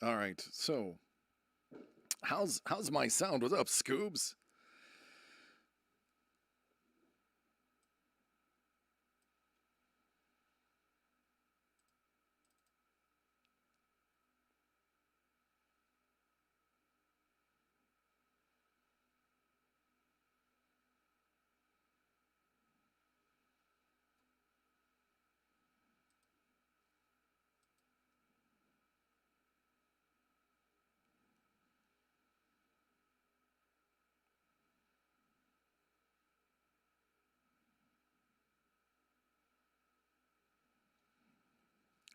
All right. So, how's my sound? What's up, Scoobs?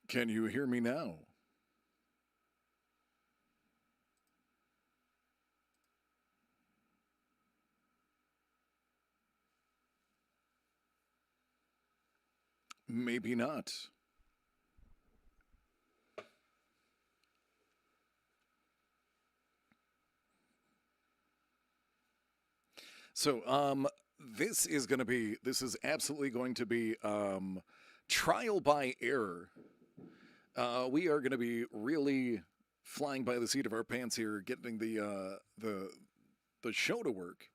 Can you hear me now? Maybe not. So, this is absolutely going to be trial by error. We are going to be really flying by the seat of our pants here, getting the show to work.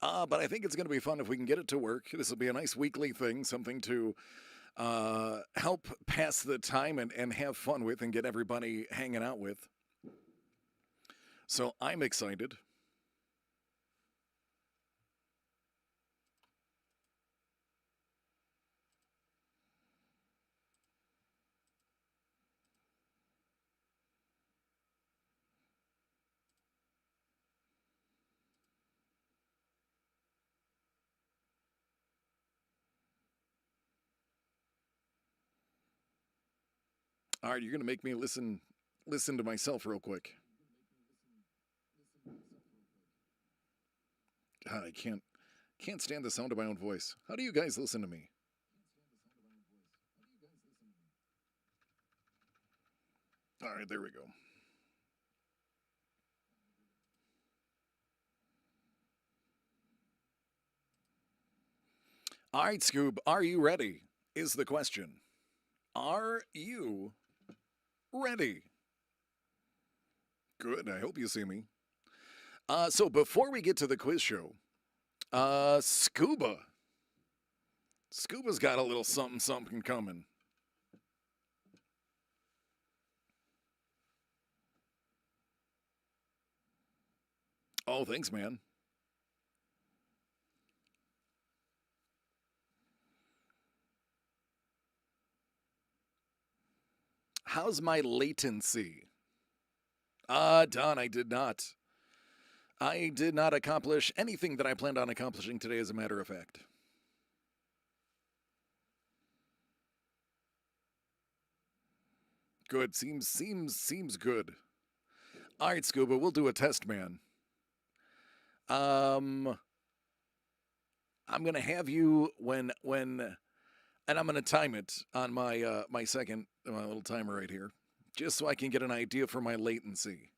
But I think it's going to be fun if we can get it to work. This will be a nice weekly thing, something to help pass the time and have fun with and get everybody hanging out with. So I'm excited. All right, you're going to make me listen to myself real quick. God, I can't stand the sound of my own voice. How do you guys listen to me? All right, there we go. All right, Scoob, are you ready? Is the question. Are you ready? Good. I hope you see me. So before we get to the quiz show, Scuba's got a little something something coming. Oh, thanks, man. How's my latency? Don, I did not. I did not accomplish anything that I planned on accomplishing today, as a matter of fact. Good. Seems good. All right, Scuba, we'll do a test, man. Um, I'm gonna have you and I'm gonna time it on my second my little timer right here, just so I can get an idea for my latency.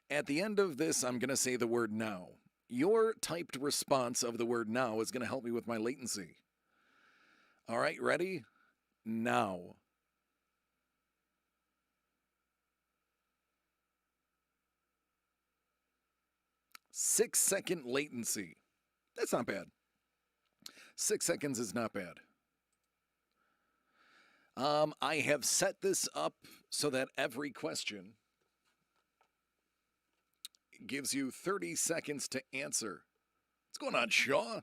At the end of this, I'm gonna say the word now. Your typed response of the word now is gonna help me with my latency. All right, ready? Now. 6 second latency. That's not bad. 6 seconds is not bad. I have set this up so that every question gives you 30 seconds to answer. What's going on, Shaw?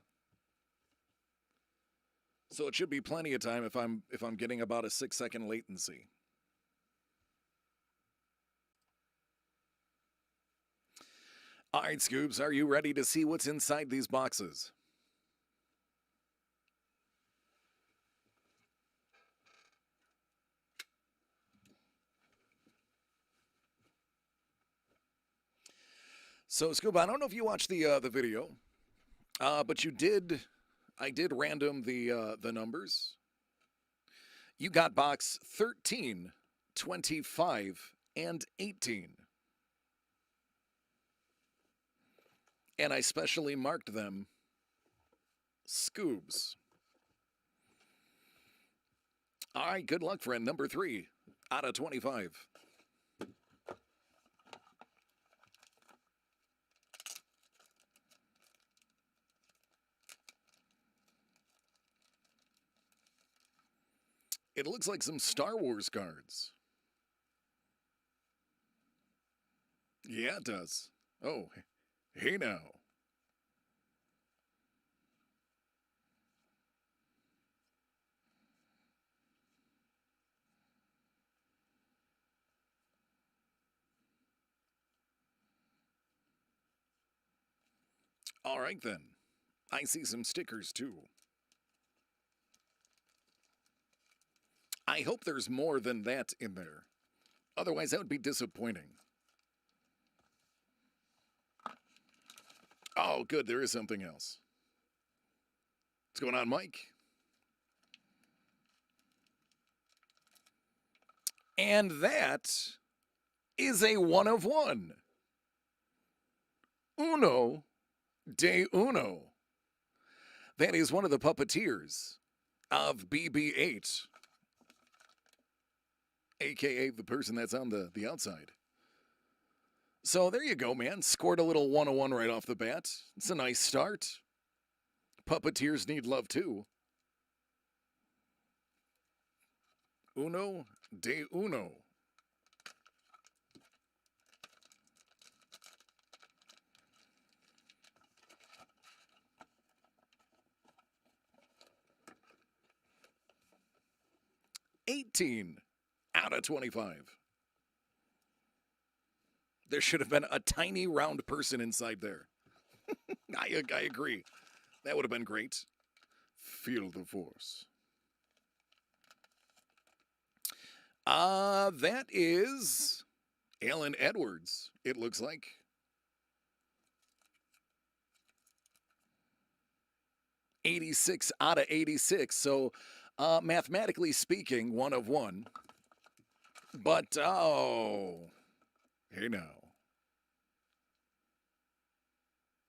So it should be plenty of time if I'm getting about a 6 second latency. All right, Scoobs, are you ready to see what's inside these boxes? So, Scoob, I don't know if you watched the video, but you did. I did random the numbers. You got box 13, 25, and 18. And I specially marked them Scoobs. All right, good luck, friend. Number 3 out of 25. It looks like some Star Wars cards. Yeah, it does. Oh, hey now. All right, then. I see some stickers, too. I hope there's more than that in there. Otherwise, that would be disappointing. Oh, good, there is something else. What's going on, Mike? And that is a 1 of 1. Uno de Uno. That is one of the puppeteers of BB-8, aka the person that's on the outside. So there you go, man. Scored a little 101 right off the bat. It's a nice start. Puppeteers need love too. Uno de Uno. $18 out of 25. There should have been a tiny round person inside there. I agree. That would have been great. Feel the force. That is Alan Edwards, it looks like. $86 out of 86. So, mathematically speaking, 1 of 1. But, oh, hey now.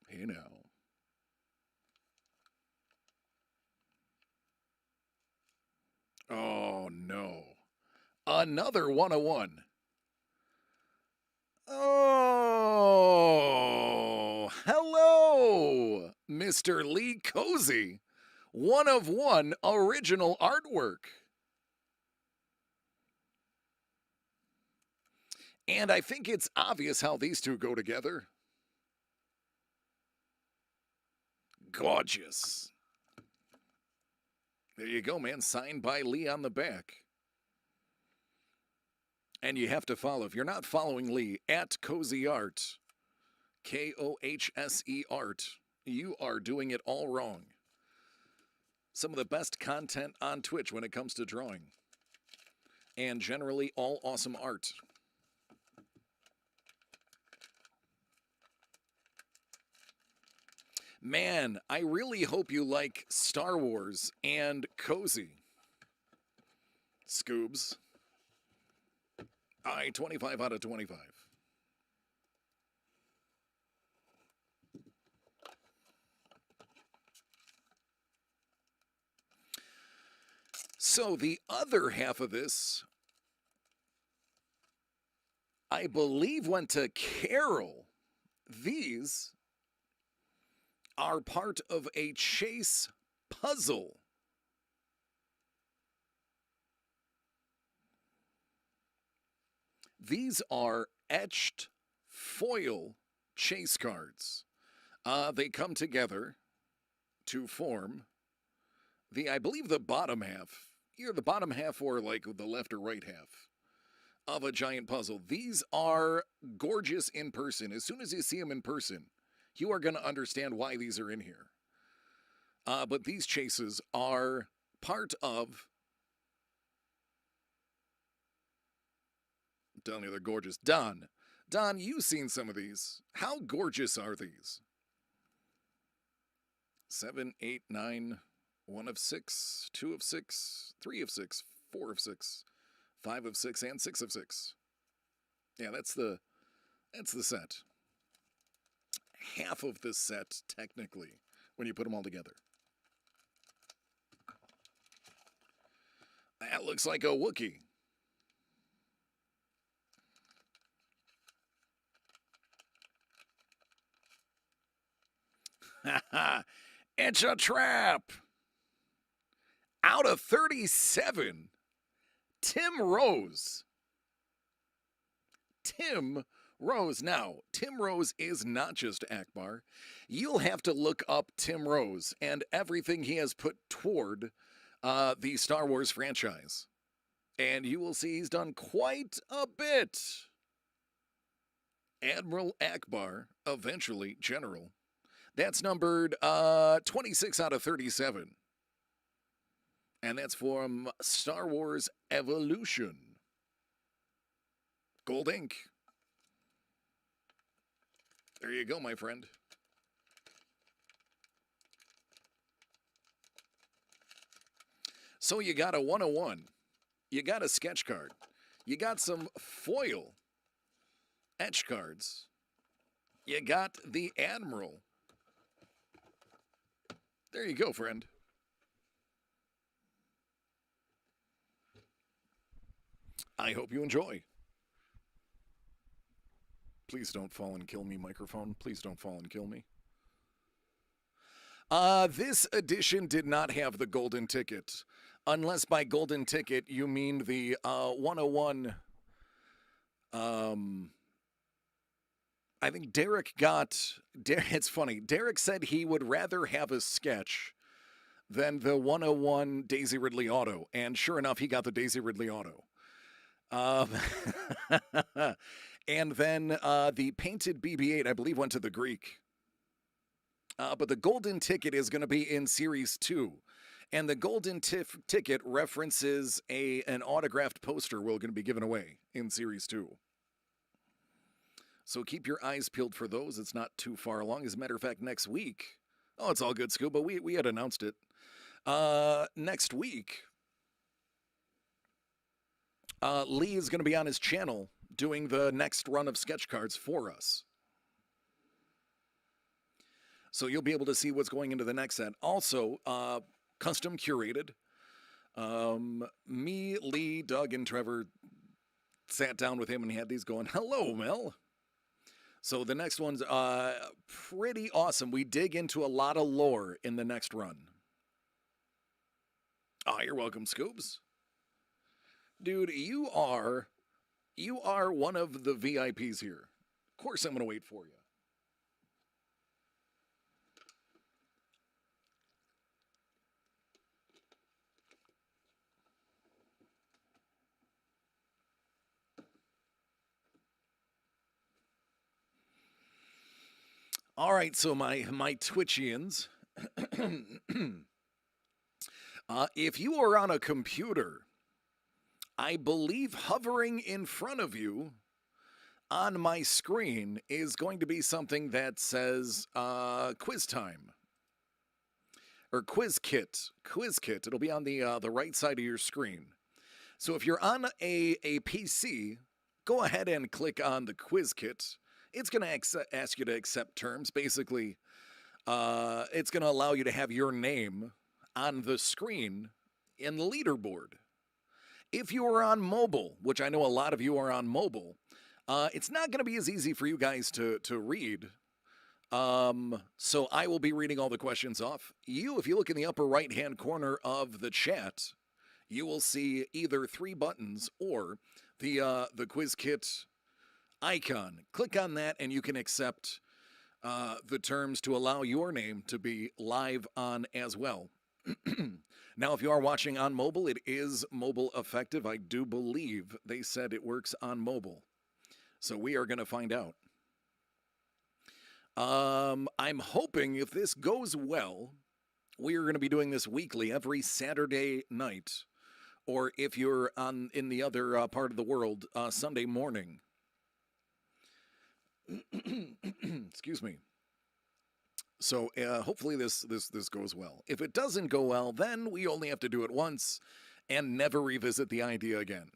Hey now. Oh, no. Another 1 of 1. Oh, hello, Mr. Lee Cozy. 1 of 1 original artwork. And I think it's obvious how these two go together. Gorgeous. There you go, man. Signed by Lee on the back. And you have to follow. If you're not following Lee, at Cozy Art, Kohse Art, you are doing it all wrong. Some of the best content on Twitch when it comes to drawing. And generally all awesome art. Man, I really hope you like Star Wars and Cozy. Scoobs. 25 out of 25. So the other half of this, I believe, went to Carol. These are part of a chase puzzle. These are etched foil chase cards. They come together to form I believe the bottom half, either the bottom half or like the left or right half of a giant puzzle. These are gorgeous in person. As soon as you see them in person, you are going to understand why these are in here. But these chases are part of... I'm telling you, they're gorgeous. Don, you've seen some of these. How gorgeous are these? 7, 8, 9, 1 of 6, 2 of 6, 3 of 6, 4 of 6, 5 of 6, and 6 of 6. Yeah, that's the set. Half of the set, technically, when you put them all together. That looks like a Wookiee. Haha, it's a trap! Out of 37. Tim Rose. Tim Rose. Now, Tim Rose is not just Akbar. You'll have to look up Tim Rose and everything he has put toward the Star Wars franchise. And you will see he's done quite a bit. Admiral Akbar, eventually General. That's numbered 26 out of 37. And that's from Star Wars Evolution. Gold ink. There you go, my friend. So you got a 101. You got a sketch card. You got some foil etch cards. You got the Admiral. There you go, friend. I hope you enjoy. Please don't fall and kill me, microphone. Please don't fall and kill me. This edition did not have the golden ticket. Unless by golden ticket you mean the 101. I think Derek got. It's funny. Derek said he would rather have a sketch than the 101 Daisy Ridley Auto. And sure enough, he got the Daisy Ridley Auto. And then the painted BB-8, I believe, went to the Greek. But the golden ticket is going to be in Series 2. And the golden ticket references an autographed poster we're going to be giving away in Series 2. So keep your eyes peeled for those. It's not too far along. As a matter of fact, next week... Oh, it's all good, Scuba. We had announced it. Next week, Lee is going to be on his channel doing the next run of sketch cards for us. So you'll be able to see what's going into the next set. Also, custom curated. Me, Lee, Doug, and Trevor sat down with him and he had these going, hello, Mel. So the next one's pretty awesome. We dig into a lot of lore in the next run. Oh, you're welcome, Scoobs. Dude, you are one of the VIPs here. Of course I'm going to wait for you. All right, so my Twitchians, if you are on a computer, I believe hovering in front of you on my screen is going to be something that says quiz time or quiz kit. Quiz kit. It'll be on the right side of your screen. So if you're on a PC, go ahead and click on the quiz kit. It's going to ask you to accept terms. Basically, it's going to allow you to have your name on the screen in the leaderboard. If you are on mobile, which I know a lot of you are on mobile, it's not going to be as easy for you guys to read. So I will be reading all the questions off. If you look in the upper right-hand corner of the chat, you will see either 3 buttons or the quiz kit icon. Click on that and you can accept the terms to allow your name to be live on as well. Now, if you are watching on mobile, it is mobile effective. I do believe they said it works on mobile. So we are going to find out. I'm hoping if this goes well, we are going to be doing this weekly every Saturday night. Or if you're in the other part of the world, Sunday morning. Excuse me. So hopefully this goes well. If it doesn't go well, then we only have to do it once and never revisit the idea again.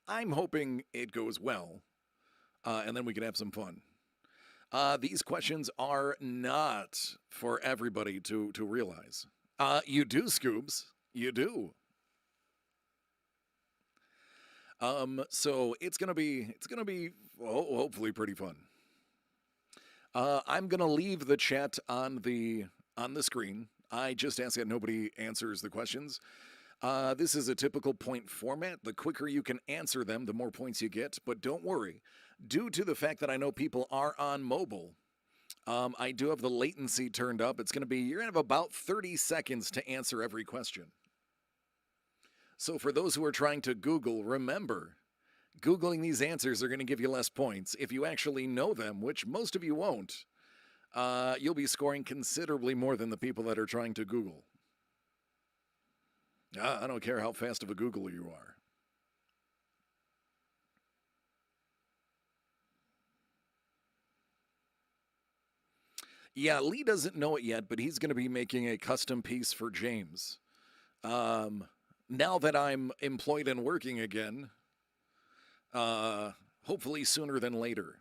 I'm hoping it goes well, and then we can have some fun. These questions are not for everybody to realize. You do, Scoobs. You do. So it's gonna be hopefully pretty fun. I'm gonna leave the chat on the screen. I just ask that nobody answers the questions. This is a typical point format. The quicker you can answer them, the more points you get. But don't worry. Due to the fact that I know people are on mobile, I do have the latency turned up. It's going to be, you're going to have about 30 seconds to answer every question. So for those who are trying to Google, remember, Googling these answers are going to give you less points. If you actually know them, which most of you won't, you'll be scoring considerably more than the people that are trying to Google. I don't care how fast of a Googler you are. Yeah, Lee doesn't know it yet, but he's going to be making a custom piece for James. Now that I'm employed and working again, hopefully sooner than later.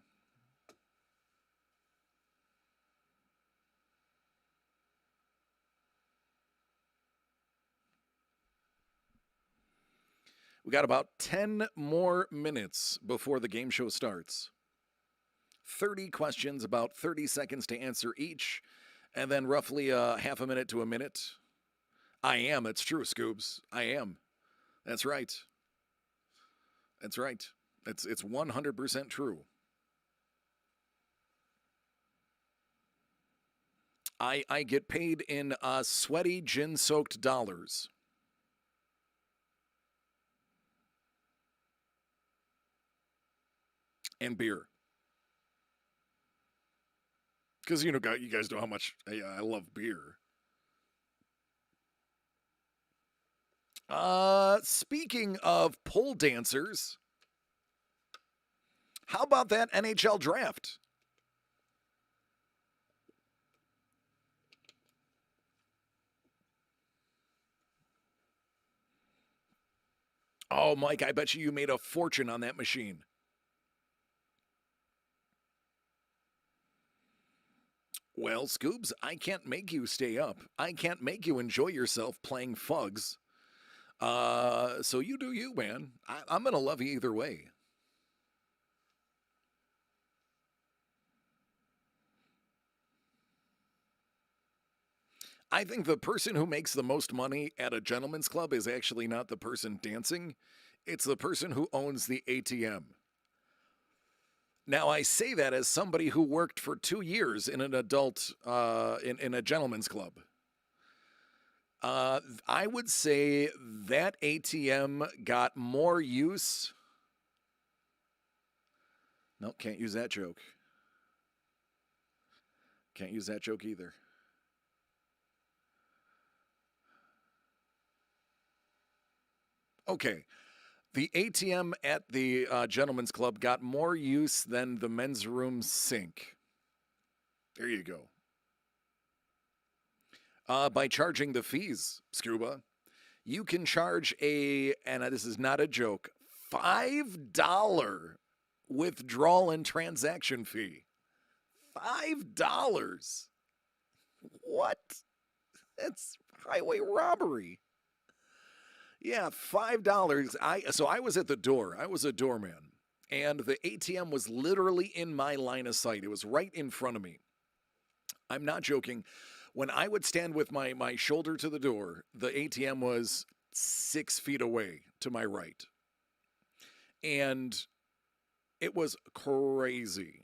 We got about 10 more minutes before the game show starts. 30 questions, about 30 seconds to answer each, and then roughly half a minute to a minute. I am. It's true, Scoobs. I am. That's right. That's right. It's 100% true. I get paid in sweaty gin-soaked dollars. And beer. Because, you guys know how much I love beer. Speaking of pole dancers, how about that NHL draft? Oh, Mike, I bet you made a fortune on that machine. Well, Scoobs, I can't make you stay up. I can't make you enjoy yourself playing F.U.G.S. So you do you, man. I'm going to love you either way. I think the person who makes the most money at a gentleman's club is actually not the person dancing. It's the person who owns the ATM. Now, I say that as somebody who worked for 2 years in an adult, in a gentleman's club. I would say that ATM got more use. No, can't use that joke. Can't use that joke either. Okay. The ATM at the gentleman's club got more use than the men's room sink. There you go. By charging the fees, Scuba, you can charge and this is not a joke, $5 withdrawal and transaction fee. $5. What? That's highway robbery. Yeah, $5. So I was at the door. I was a doorman, and the ATM was literally in my line of sight. It was right in front of me. I'm not joking. When I would stand with my shoulder to the door, the ATM was 6 feet away to my right. And it was crazy.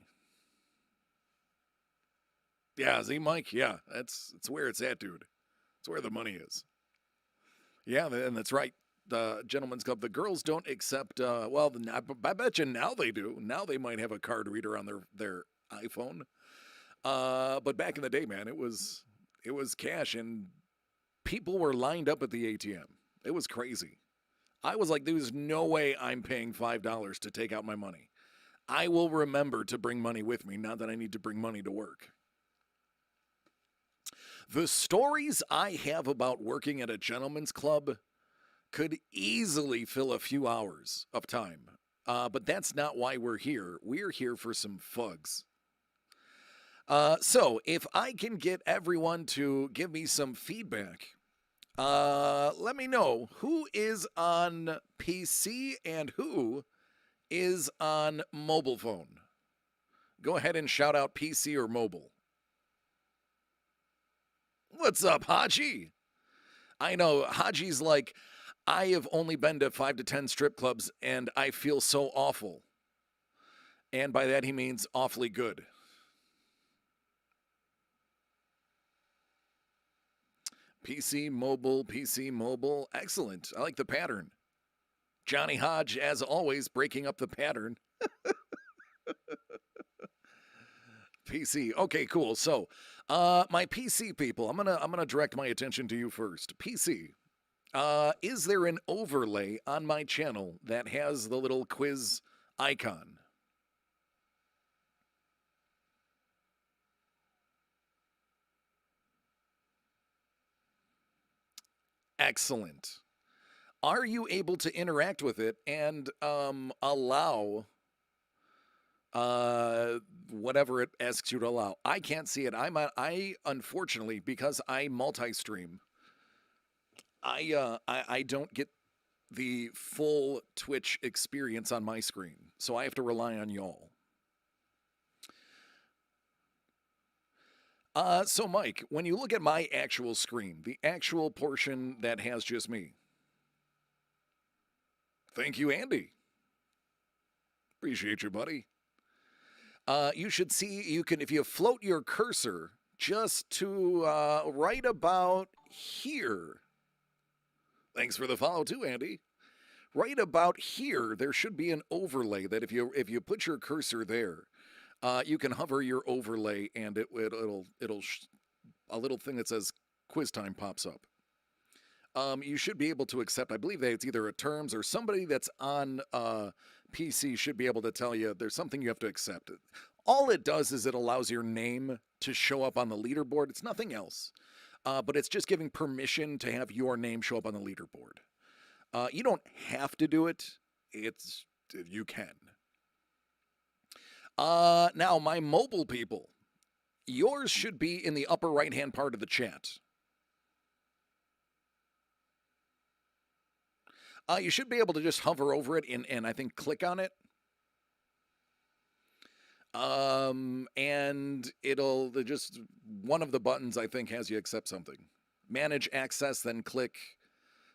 Yeah, see, Mike? Yeah, that's where it's at, dude. It's where the money is. Yeah, and that's right. The gentleman's club. The girls don't accept. Well, I bet you now they do. Now they might have a card reader on their iPhone. But back in the day, man, it was cash, and people were lined up at the ATM. It was crazy. I was like, there's no way I'm paying $5 to take out my money. I will remember to bring money with me, not that I need to bring money to work. The stories I have about working at a gentleman's club could easily fill a few hours of time. But that's not why we're here. We're here for some F.U.G.S. So if I can get everyone to give me some feedback, let me know who is on PC and who is on mobile phone. Go ahead and shout out PC or mobile. What's up, Haji? I know Haji's like, I have only been to 5 to 10 strip clubs, and I feel so awful. And by that he means awfully good. PC Mobile. Excellent. I like the pattern. Johnny Hodge, as always, breaking up the pattern. PC. Okay, cool. So, my PC people, I'm gonna direct my attention to you first. PC. Is there an overlay on my channel that has the little quiz icon? Excellent. Are you able to interact with it and allow whatever it asks you to allow? I can't see it. I unfortunately, because I multi-stream, I don't get the full Twitch experience on my screen, so I have to rely on y'all. So Mike, when you look at my actual screen, the actual portion that has just me. Thank you, Andy. Appreciate you, buddy. You should see, you can, if you float your cursor just to right about here. Thanks for the follow too, Andy. Right about here, there should be an overlay that if you put your cursor there, you can hover your overlay and it'll a little thing that says quiz time pops up. You should be able to accept, I believe that it's either a terms or somebody that's on PC should be able to tell you there's something you have to accept. All it does is it allows your name to show up on the leaderboard. It's nothing else, but it's just giving permission to have your name show up on the leaderboard. You don't have to do it. You can. Now, my mobile people, yours should be in the upper right-hand part of the chat. You should be able to just hover over it and I think click on it. And it'll just one of the buttons I think has you accept something. Manage access, then click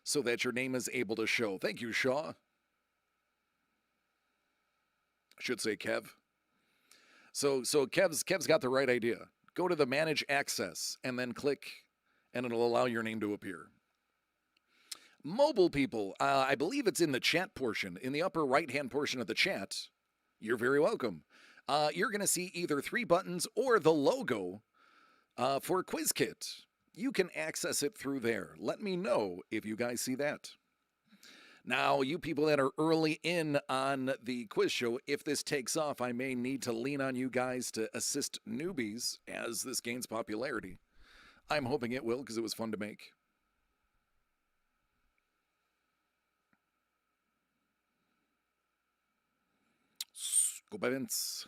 so that your name is able to show. Thank you, Shaw. I should say Kev. So Kev's got the right idea. Go to the manage access and then click and it'll allow your name to appear. Mobile people, I believe it's in the chat portion, in the upper right-hand portion of the chat. You're very welcome. You're going to see either 3 buttons or the logo for QuizKit. You can access it through there. Let me know if you guys see that. Now, you people that are early in on the quiz show, if this takes off, I may need to lean on you guys to assist newbies as this gains popularity. I'm hoping it will because it was fun to make. ScubaVince.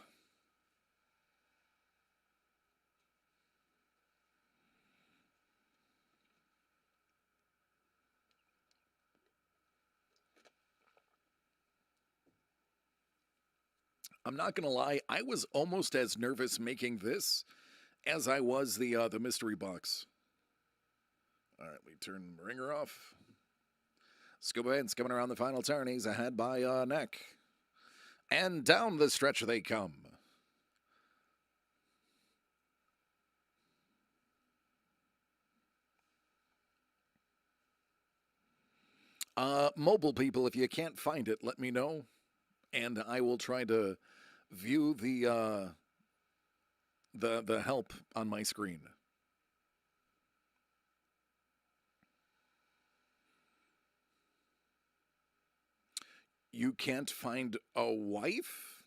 I'm not gonna lie, I was almost as nervous making this as I was the mystery box. All right, we turn the ringer off. ScubaVince coming around the final turn. He's ahead by a neck. And down the stretch they come. Mobile people, if you can't find it, let me know. And I will try to view the help on my screen. You can't find a wife?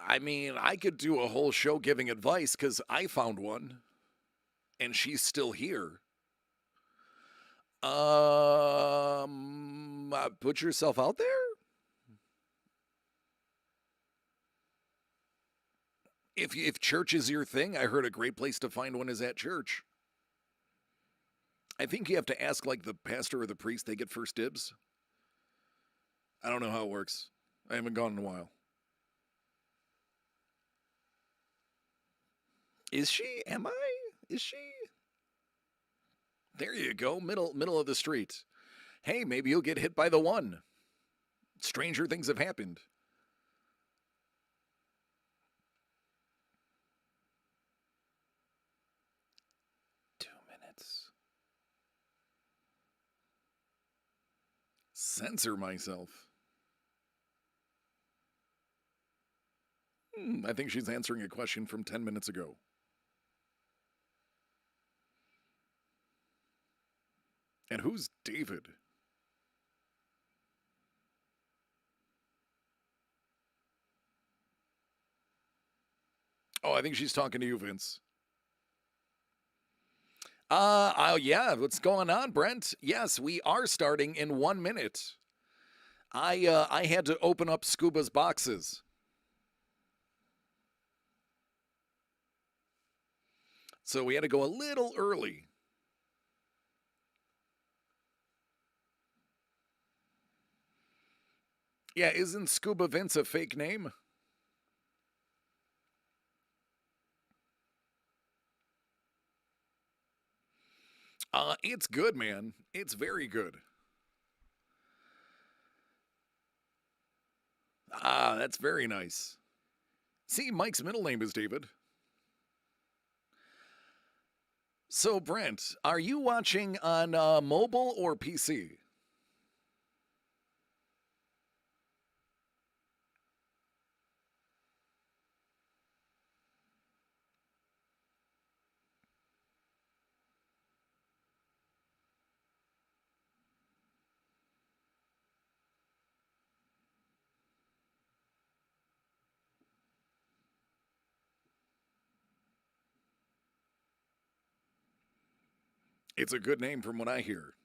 I mean, I could do a whole show giving advice because I found one, and she's still here. Put yourself out there? If church is your thing, I heard a great place to find one is at church. I think you have to ask like the pastor or the priest, they get first dibs. I don't know how it works. I haven't gone in a while. Is she? Am I? Is she? There you go, middle of the street. Hey, maybe you'll get hit by the one. Stranger things have happened. Censor myself. I think she's answering a question from 10 minutes ago. And who's David? Oh, I think she's talking to you, Vince. Oh yeah, what's going on, Brent? Yes, we are starting in 1 minute. I had to open up Scuba's boxes. So we had to go a little early. Yeah, isn't ScubaVince a fake name? It's good, man. It's very good. Ah, that's very nice. See, Mike's middle name is David. So, Brent, are you watching on mobile or PC? It's a good name from what I hear.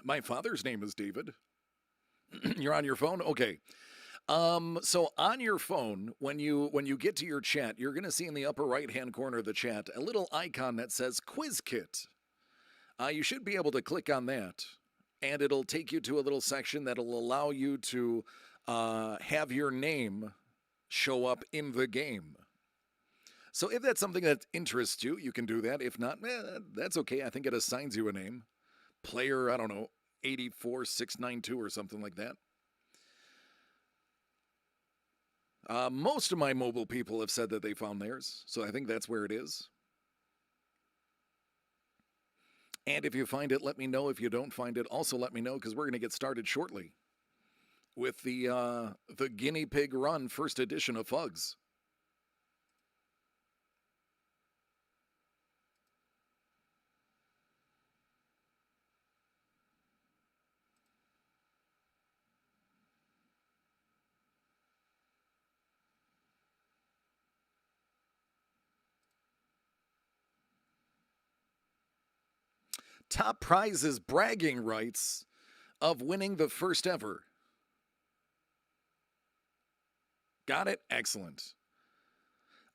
My father's name is David. You're on your phone? Okay. So on your phone, when you get to your chat, you're gonna see in the upper right hand corner of the chat a little icon that says Quiz Kit. You should be able to click on that, and it'll take you to a little section that'll allow you to have your name show up in the game. So if that's something that interests you, you can do that. If not, that's okay. I think it assigns you a name. Player, I don't know, 84692 or something like that. Most of my mobile people have said that they found theirs, so I think that's where it is. And if you find it, let me know. If you don't find it, also let me know, because we're going to get started shortly with the Guinea Pig Run first edition of F.U.G.S. Top prize is bragging rights of winning the first ever. Got it? Excellent.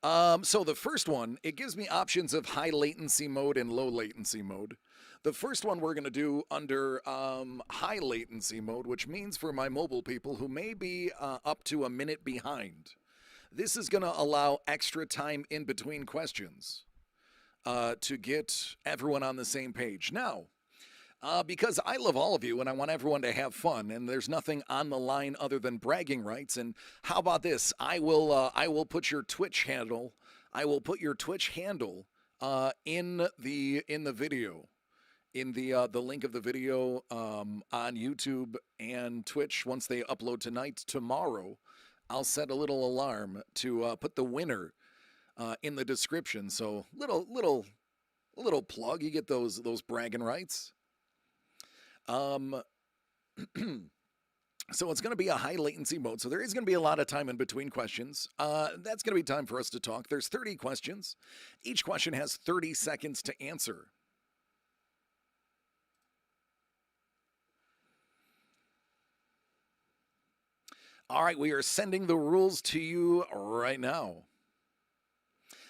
So the first one, it gives me options of high latency mode and low latency mode. The first one we're going to do under high latency mode, which means for my mobile people who may be up to a minute behind, this is going to allow extra time in between questions to get everyone on the same page. Now, because I love all of you and I want everyone to have fun, and there's nothing on the line other than bragging rights. And how about this? I will put your Twitch handle. I will put your Twitch handle in the video, in the link of the video on YouTube and Twitch. Once they upload tonight, tomorrow, I'll set a little alarm to put the winner in the description. So little plug. You get those bragging rights. So it's going to be a high latency mode. So there is going to be a lot of time in between questions. That's going to be time for us to talk. There's 30 questions. Each question has 30 seconds to answer. All right, we are sending the rules to you right now.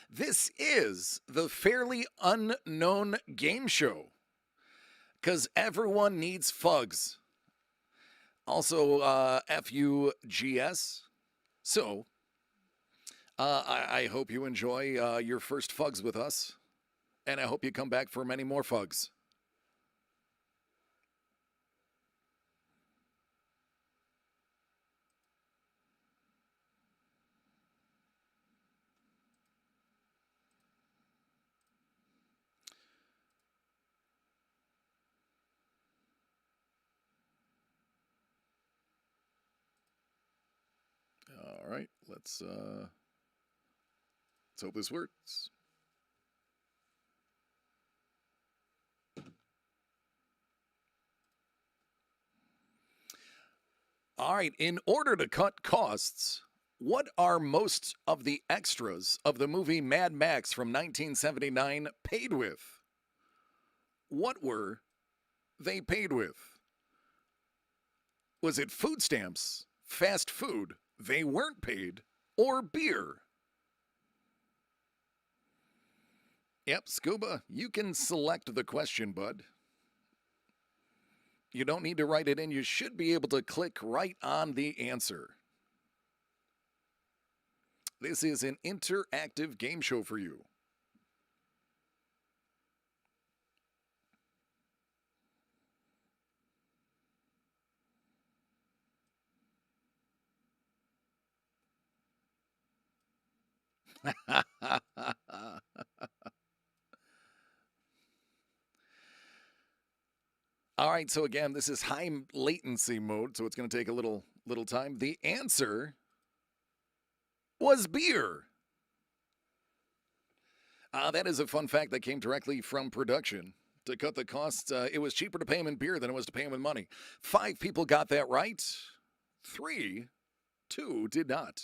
This is the Fairly Unknown Game Show, because everyone needs F.U.G.S. Also, F.U.G.S. So, I hope you enjoy your first F.U.G.S with us, and I hope you come back for many more F.U.G.S. All right, let's hope this works. All right, in order to cut costs, what are most of the extras of the movie Mad Max from 1979 paid with? What were they paid with? Was it food stamps, fast food, they weren't paid, or beer? Yep, Scuba, you can select the question, bud. You don't need to write it in. You should be able to click right on the answer. This is an interactive game show for you. All right, so again, this is high latency mode, so it's going to take a little time. The answer was beer. That is a fun fact that came directly from production. To cut the costs, it was cheaper to pay them in beer than it was to pay them in money. 5 people got that right. 3, 2 did not.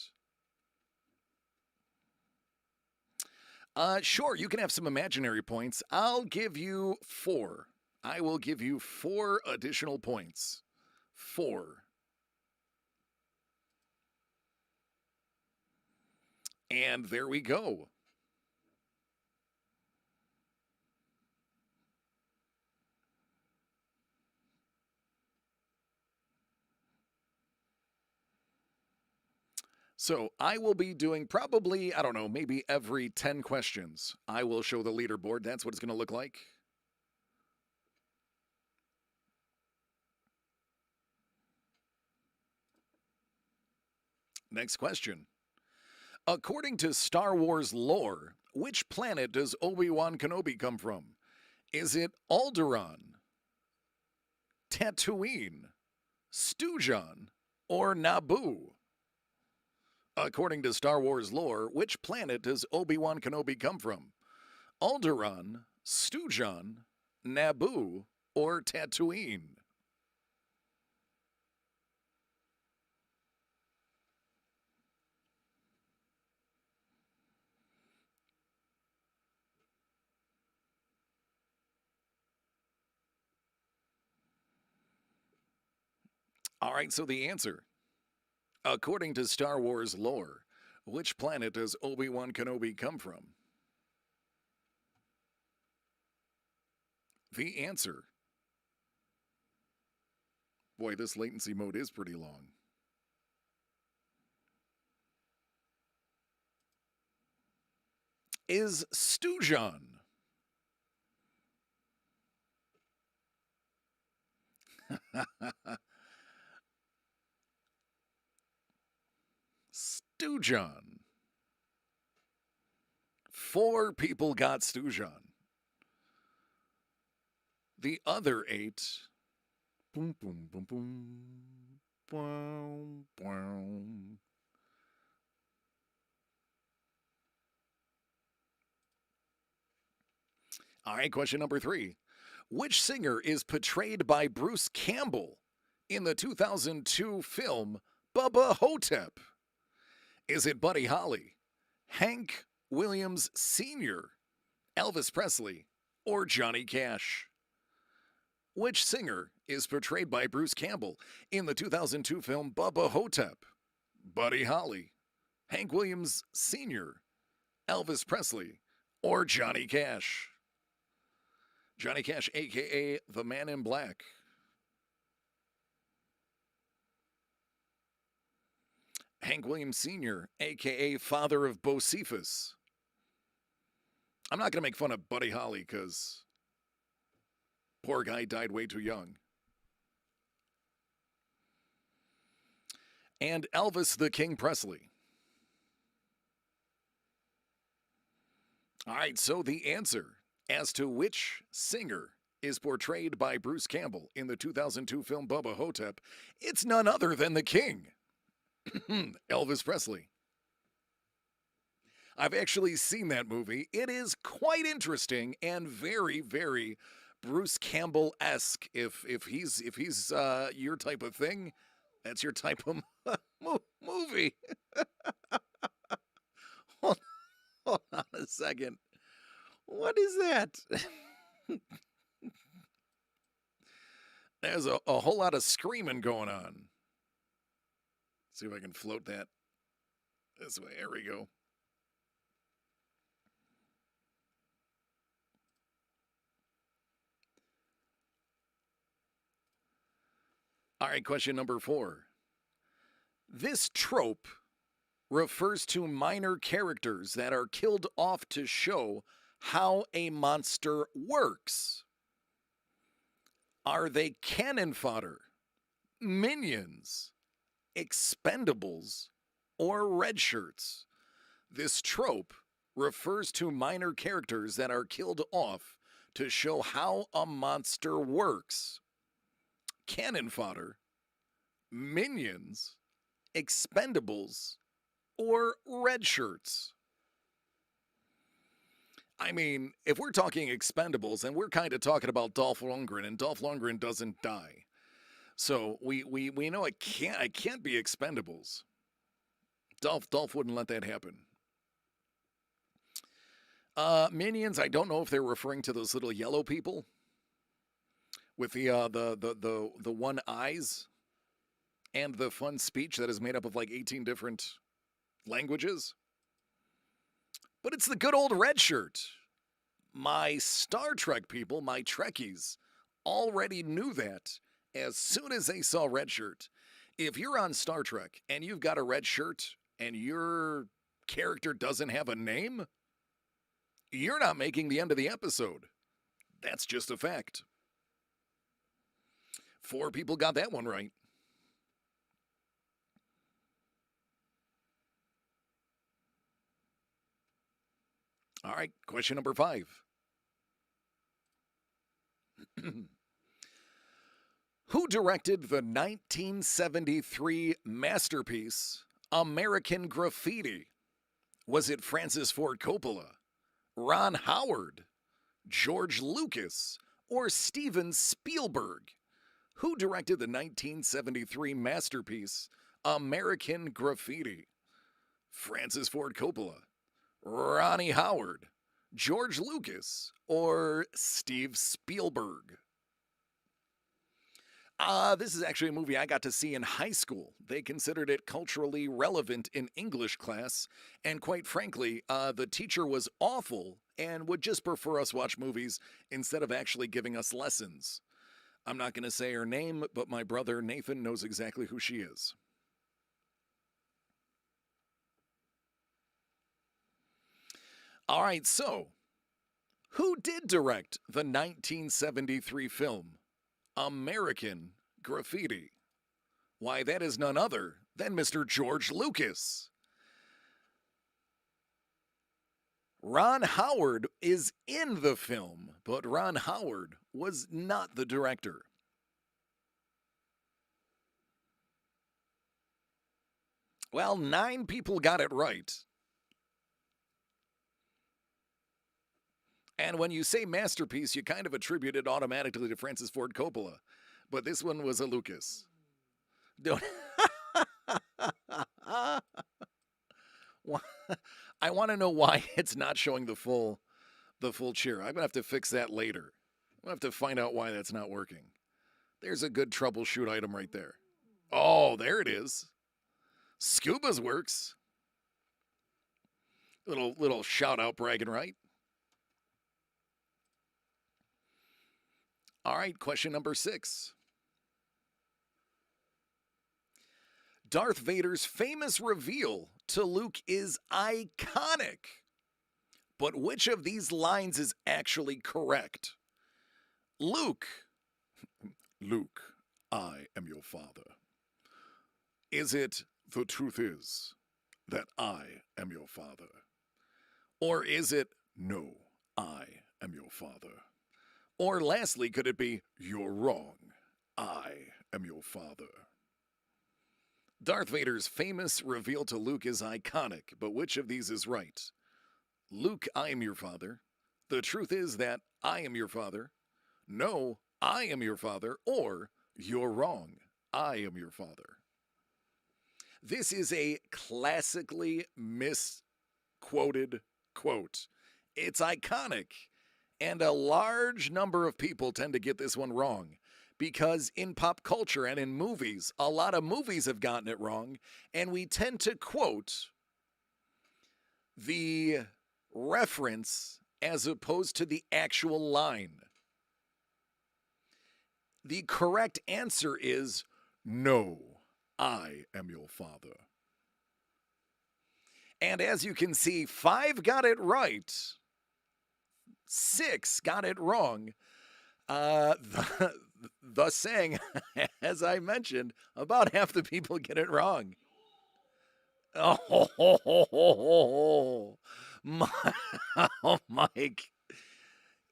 Sure, you can have some imaginary points. I'll give you 4. I will give you 4 additional points. 4. And there we go. So I will be doing probably, I don't know, maybe every 10 questions. I will show the leaderboard. That's what it's going to look like. Next question. According to Star Wars lore, which planet does Obi-Wan Kenobi come from? Is it Alderaan, Tatooine, Stujon, or Naboo? According to Star Wars lore, which planet does Obi-Wan Kenobi come from? Alderaan, Stujon, Naboo, or Tatooine? All right, so the answer. According to Star Wars lore, which planet does Obi-Wan Kenobi come from? The answer. Boy, this latency mode is pretty long. Is Stujon. Stujon. 4 people got Stujon. The other 8. Boom, boom, boom, boom. Boom, boom. All right, question number 3. Which singer is portrayed by Bruce Campbell in the 2002 film Bubba Hotep? Is it Buddy Holly, Hank Williams Sr., Elvis Presley, or Johnny Cash? Which singer is portrayed by Bruce Campbell in the 2002 film Bubba Hotep? Buddy Holly, Hank Williams Sr., Elvis Presley, or Johnny Cash? Johnny Cash, a.k.a. the Man in Black. Hank Williams Sr., a.k.a. father of Bocephus. I'm not going to make fun of Buddy Holly because poor guy died way too young. And Elvis the King Presley. All right, so the answer as to which singer is portrayed by Bruce Campbell in the 2002 film Bubba Hotep, it's none other than the King, Elvis Presley. I've actually seen that movie. It is quite interesting and very, very Bruce Campbell-esque. If he's your type of thing, that's your type of movie. hold on a second. What is that? There's a whole lot of screaming going on. See if I can float that this way. There we go. All right, question number 4. This trope refers to minor characters that are killed off to show how a monster works. Are they cannon fodder, minions, expendables, or red shirts? This trope refers to minor characters that are killed off to show how a monster works. Cannon fodder, minions, expendables, or red shirts. I mean, if we're talking expendables, and we're kind of talking about Dolph Lundgren, and Dolph Lundgren doesn't die. So we know it can't be expendables. Dolph wouldn't let that happen. Minions, I don't know if they're referring to those little yellow people with the one eyes and the fun speech that is made up of like 18 different languages. But it's the good old red shirt. My Star Trek people, my Trekkies, already knew that as soon as they saw red shirt. If you're on Star Trek and you've got a red shirt and your character doesn't have a name, you're not making the end of the episode. That's just a fact. 4 people got that one right. All right, question number 5. Who directed the 1973 masterpiece, American Graffiti? Was it Francis Ford Coppola, Ron Howard, George Lucas, or Steven Spielberg? Who directed the 1973 masterpiece, American Graffiti? Francis Ford Coppola, Ronnie Howard, George Lucas, or Steve Spielberg? This is actually a movie I got to see in high school. They considered it culturally relevant in English class, and quite frankly, the teacher was awful and would just prefer us watch movies instead of actually giving us lessons. I'm not going to say her name, but my brother Nathan knows exactly who she is. All right, so who did direct the 1973 film American Graffiti? Why, that is none other than Mr. George Lucas. Ron Howard is in the film, but Ron Howard was not the director. Well, 9 people got it right. And when you say masterpiece, you kind of attribute it automatically to Francis Ford Coppola. But this one was a Lucas. Don't. I want to know why it's not showing the full cheer. I'm going to have to fix that later. I'm going to have to find out why that's not working. There's a good troubleshoot item right there. Oh, there it is. Scuba's works. Little shout out bragging right. All right, question number 6. Darth Vader's famous reveal to Luke is iconic. But which of these lines is actually correct? Luke, I am your father. Is it the truth is that I am your father? Or is it no, I am your father? Or lastly, could it be you're wrong, I am your father? Darth Vader's famous reveal to Luke is iconic, but which of these is right? Luke, I am your father. The truth is that I am your father. No, I am your father. Or you're wrong, I am your father. This is a classically misquoted quote. It's iconic, and a large number of people tend to get this one wrong. Because in pop culture and in movies, a lot of movies have gotten it wrong, and we tend to quote the reference as opposed to the actual line. The correct answer is no, I am your father. And as you can see, 5 got it right, 6 got it wrong. Thus saying, as I mentioned, about half the people get it wrong. Oh, Mike.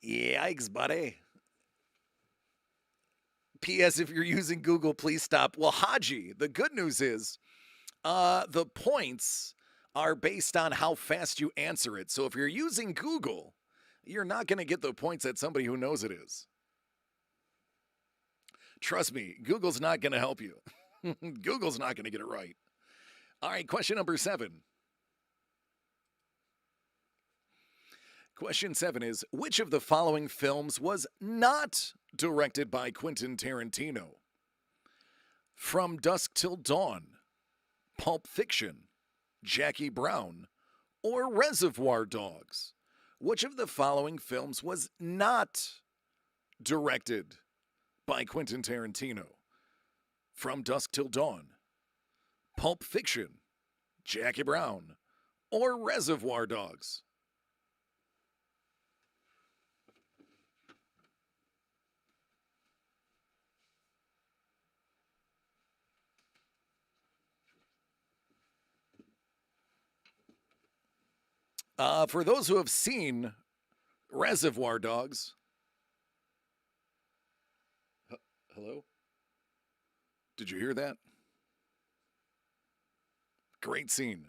Yikes, buddy. P.S. If you're using Google, please stop. Well, Haji, the good news is the points are based on how fast you answer it. So if you're using Google, you're not going to get the points that somebody who knows it is. Trust me, Google's not going to help you. Google's not going to get it right. All right, question number 7. Question 7 is, which of the following films was not directed by Quentin Tarantino? From Dusk Till Dawn, Pulp Fiction, Jackie Brown, or Reservoir Dogs? Which of the following films was not directed by Quentin Tarantino? From Dusk Till Dawn, Pulp Fiction, Jackie Brown, or Reservoir Dogs? For those who have seen Reservoir Dogs, hello? Did you hear that? Great scene.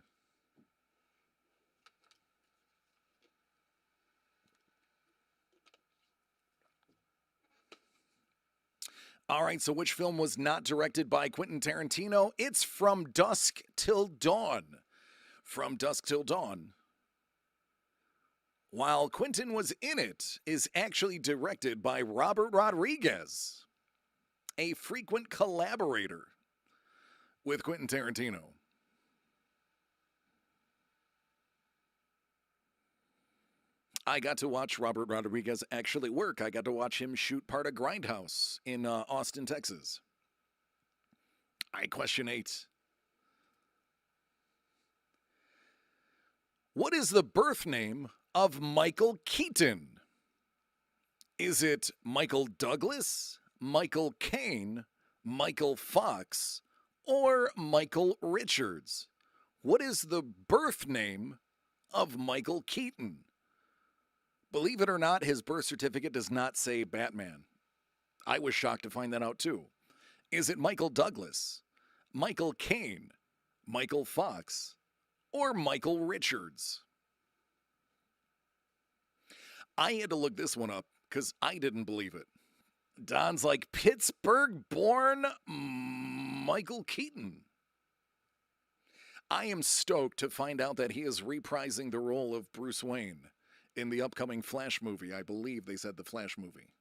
All right, so which film was not directed by Quentin Tarantino? It's From Dusk Till Dawn. From Dusk Till Dawn, while Quentin was in it, is actually directed by Robert Rodriguez, a frequent collaborator with Quentin Tarantino. I got to watch Robert Rodriguez actually work. I got to watch him shoot part of Grindhouse in Austin, Texas. All right, question 8. What is the birth name of Michael Keaton? Is it Michael Douglas, Michael Caine, Michael Fox, or Michael Richards? What is the birth name of Michael Keaton? Believe it or not, his birth certificate does not say Batman. I was shocked to find that out too. Is it Michael Douglas, Michael Caine, Michael Fox, or Michael Richards? I had to look this one up because I didn't believe it. Don's like, Pittsburgh-born Michael Keaton. I am stoked to find out that he is reprising the role of Bruce Wayne in the upcoming Flash movie. I believe they said the Flash movie.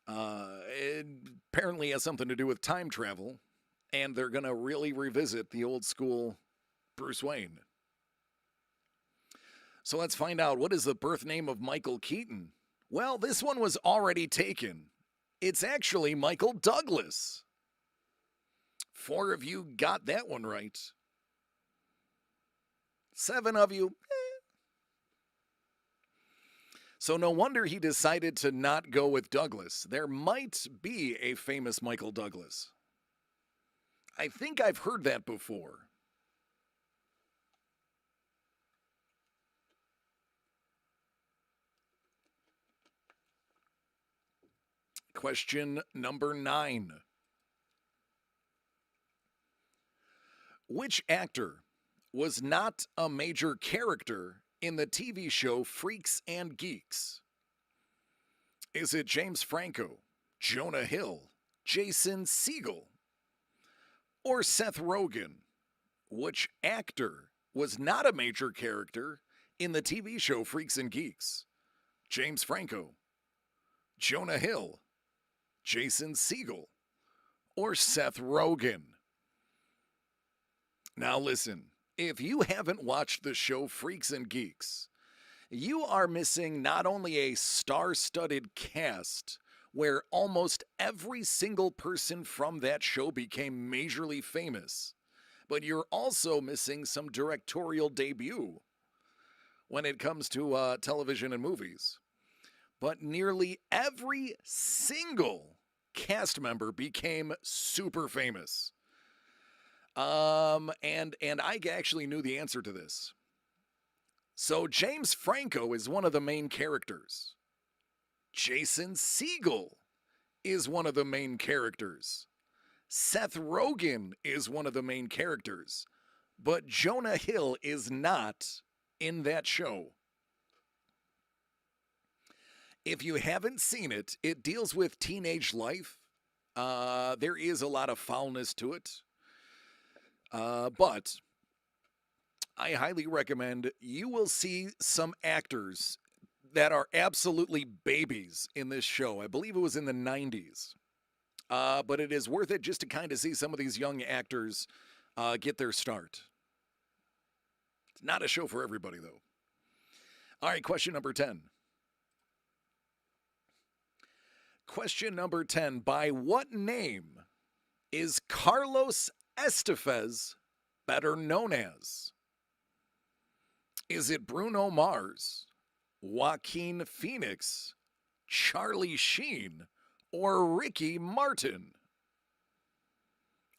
It apparently has something to do with time travel, and they're going to really revisit the old school Bruce Wayne. So let's find out, what is the birth name of Michael Keaton? Well, this one was already taken. It's actually Michael Douglas. 4 of you got that one right. 7 of you. So no wonder he decided to not go with Douglas. There might be a famous Michael Douglas. I think I've heard that before. Question number 9. Which actor was not a major character in the TV show Freaks and Geeks? Is it James Franco, Jonah Hill, Jason Segel, or Seth Rogen? Which actor was not a major character in the TV show Freaks and Geeks? James Franco, Jonah Hill, Jason Segel, or Seth Rogen? Now listen, if you haven't watched the show Freaks and Geeks, you are missing not only a star-studded cast where almost every single person from that show became majorly famous, but you're also missing some directorial debut when it comes to television and movies. But nearly every single cast member became super famous. And I actually knew the answer to this. So James Franco is one of the main characters. Jason Segel is one of the main characters. Seth Rogen is one of the main characters. But Jonah Hill is not in that show. If you haven't seen it, it deals with teenage life. There is a lot of foulness to it. But I highly recommend you will see some actors that are absolutely babies in this show. I believe it was in the 90s. But it is worth it just to kind of see some of these young actors get their start. It's not a show for everybody, though. All right, question number 10. Question number 10. By what name is Carlos Estevez better known as? Is it Bruno Mars, Joaquin Phoenix, Charlie Sheen, or Ricky Martin?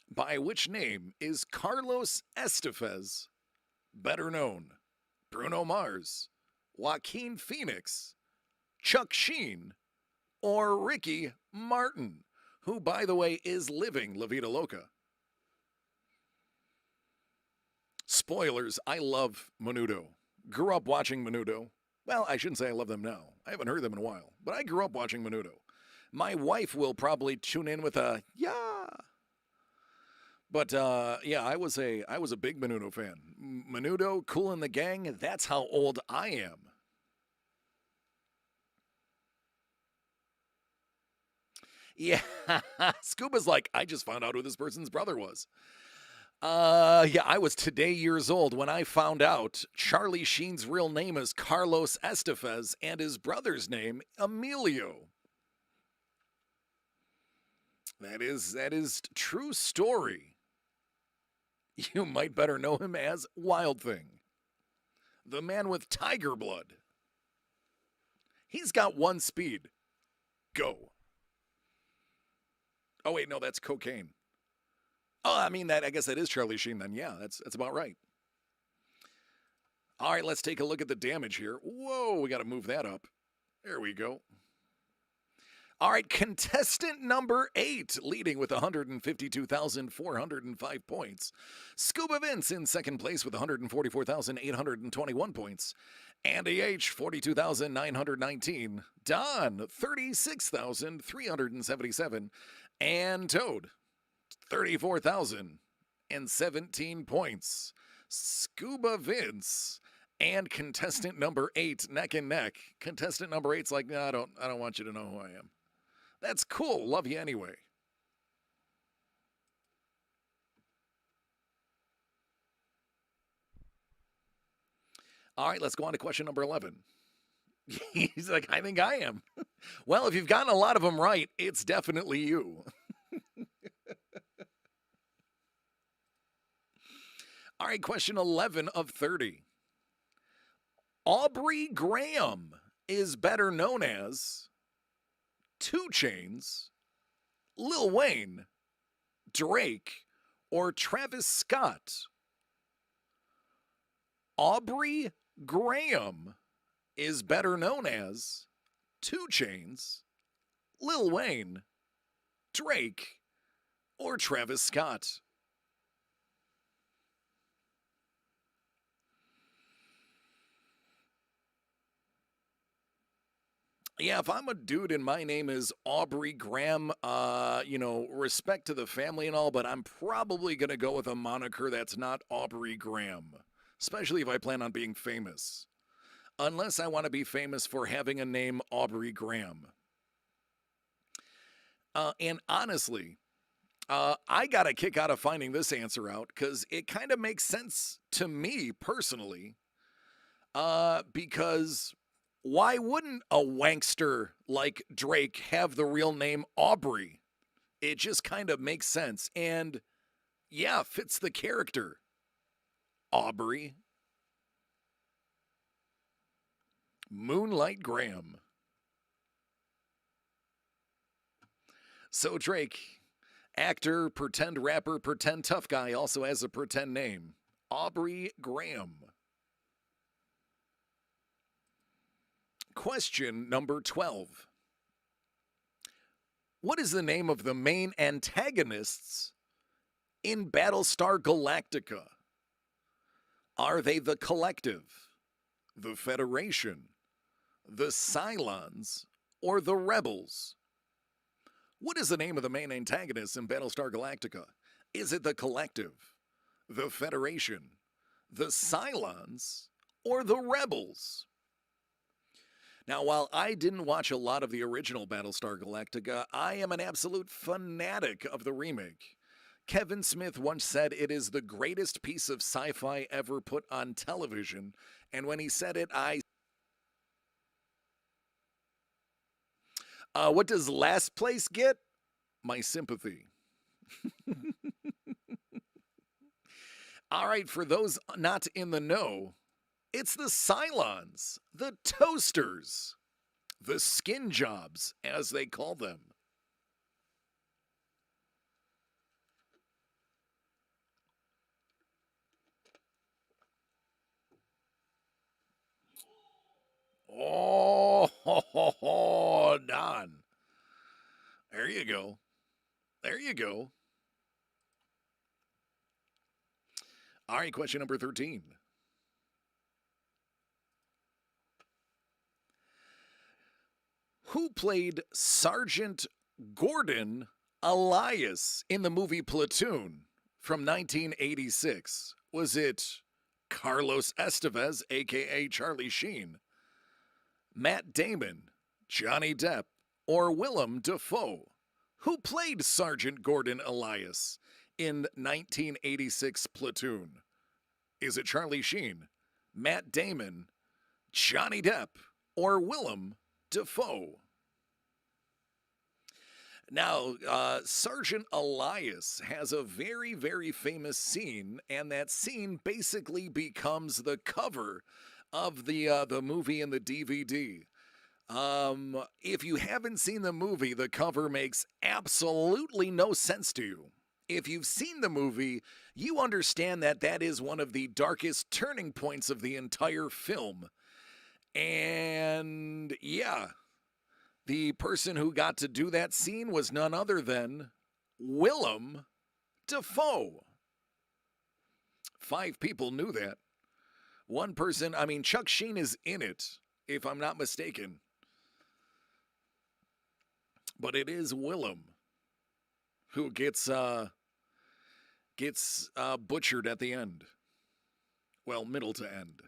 By which name is Carlos Estevez better known? Bruno Mars, Joaquin Phoenix, Chuck Sheen, or Ricky Martin, who, by the way, is living La Vida Loca. Spoilers, I love Menudo. Grew up watching Menudo. Well, I shouldn't say I love them now. I haven't heard them in a while, but I grew up watching Menudo. My wife will probably tune in with a, yeah. But, yeah, I was a big Menudo fan. Menudo, Kool and the Gang, that's how old I am. Yeah, Scuba's like, I just found out who this person's brother was. Yeah, I was today years old when I found out Charlie Sheen's real name is Carlos Estevez and his brother's name, Emilio. That is true story. You might better know him as Wild Thing, the man with tiger blood. He's got one speed. Go. Oh, wait, no, that's cocaine. Oh, I mean, I guess that is Charlie Sheen then. Yeah, that's about right. All right, let's take a look at the damage here. Whoa, we got to move that up. There we go. All right, contestant number 8, leading with 152,405 points. ScubaVince in second place with 144,821 points. Andy H, 42,919. Don, 36,377. And Toad, 34,017 points. ScubaVince and contestant number 8 neck and neck. Contestant number 8's like, no, I don't want you to know who I am. That's cool. Love you anyway. All right, let's go on to question number 11. He's like, I think I am. Well, if you've gotten a lot of them right, it's definitely you. All right, question 11 of 30. Aubrey Graham is better known as 2 Chainz, Lil Wayne, Drake, or Travis Scott. Aubrey Graham is better known as 2 Chainz, Lil Wayne, Drake, or Travis Scott. Yeah, if I'm a dude and my name is Aubrey Graham, respect to the family and all, but I'm probably going to go with a moniker that's not Aubrey Graham, especially if I plan on being famous. Unless I want to be famous for having a name Aubrey Graham. And honestly, I got a kick out of finding this answer out because it kind of makes sense to me personally. Because why wouldn't a wankster like Drake have the real name Aubrey? It just kind of makes sense. And yeah, fits the character. Aubrey. Moonlight Graham. So Drake, actor, pretend rapper, pretend tough guy, also has a pretend name. Aubrey Graham. Question number 12. What is the name of the main antagonists in Battlestar Galactica? Are they the Collective, the Federation, the Cylons, or the Rebels? What is the name of the main antagonists in Battlestar Galactica? Is it the Collective, the Federation, the Cylons, or the Rebels? Now, while I didn't watch a lot of the original Battlestar Galactica, I am an absolute fanatic of the remake. Kevin Smith once said it is the greatest piece of sci-fi ever put on television, and when he said it, what does last place get? My sympathy. All right, for those not in the know, it's the Cylons, the Toasters, the Skin Jobs, as they call them. Oh, Don. There you go. There you go. All right, question number 13. Who played Sergeant Gordon Elias in the movie Platoon from 1986? Was it Carlos Estevez, a.k.a. Charlie Sheen, Matt Damon, Johnny Depp, or Willem Dafoe? Who played Sergeant Gordon Elias in 1986 Platoon? Is it Charlie Sheen, Matt Damon, Johnny Depp, or Willem Dafoe? Now, Sergeant Elias has a very, very famous scene, and that scene basically becomes the cover of the movie and the DVD. If you haven't seen the movie, the cover makes absolutely no sense to you. If you've seen the movie, you understand that that is one of the darkest turning points of the entire film. And yeah, the person who got to do that scene was none other than Willem Dafoe. 5 people knew that. One person, Chuck Sheen is in it, if I'm not mistaken. But it is Willem who gets butchered at the end. Well, middle to end.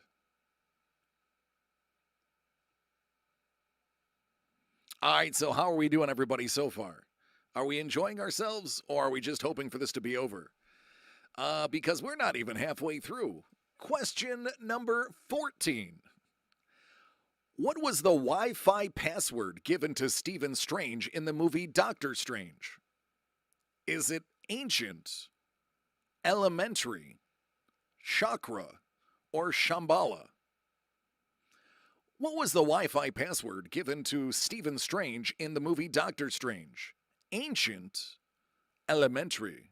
All right, so how are we doing, everybody, so far? Are we enjoying ourselves, or are we just hoping for this to be over? Because we're not even halfway through. Question number 14. What was the Wi-Fi password given to Stephen Strange in the movie Doctor Strange? Is it ancient, elementary, chakra, or Shambhala? What was the Wi-Fi password given to Stephen Strange in the movie Doctor Strange? Ancient, elementary,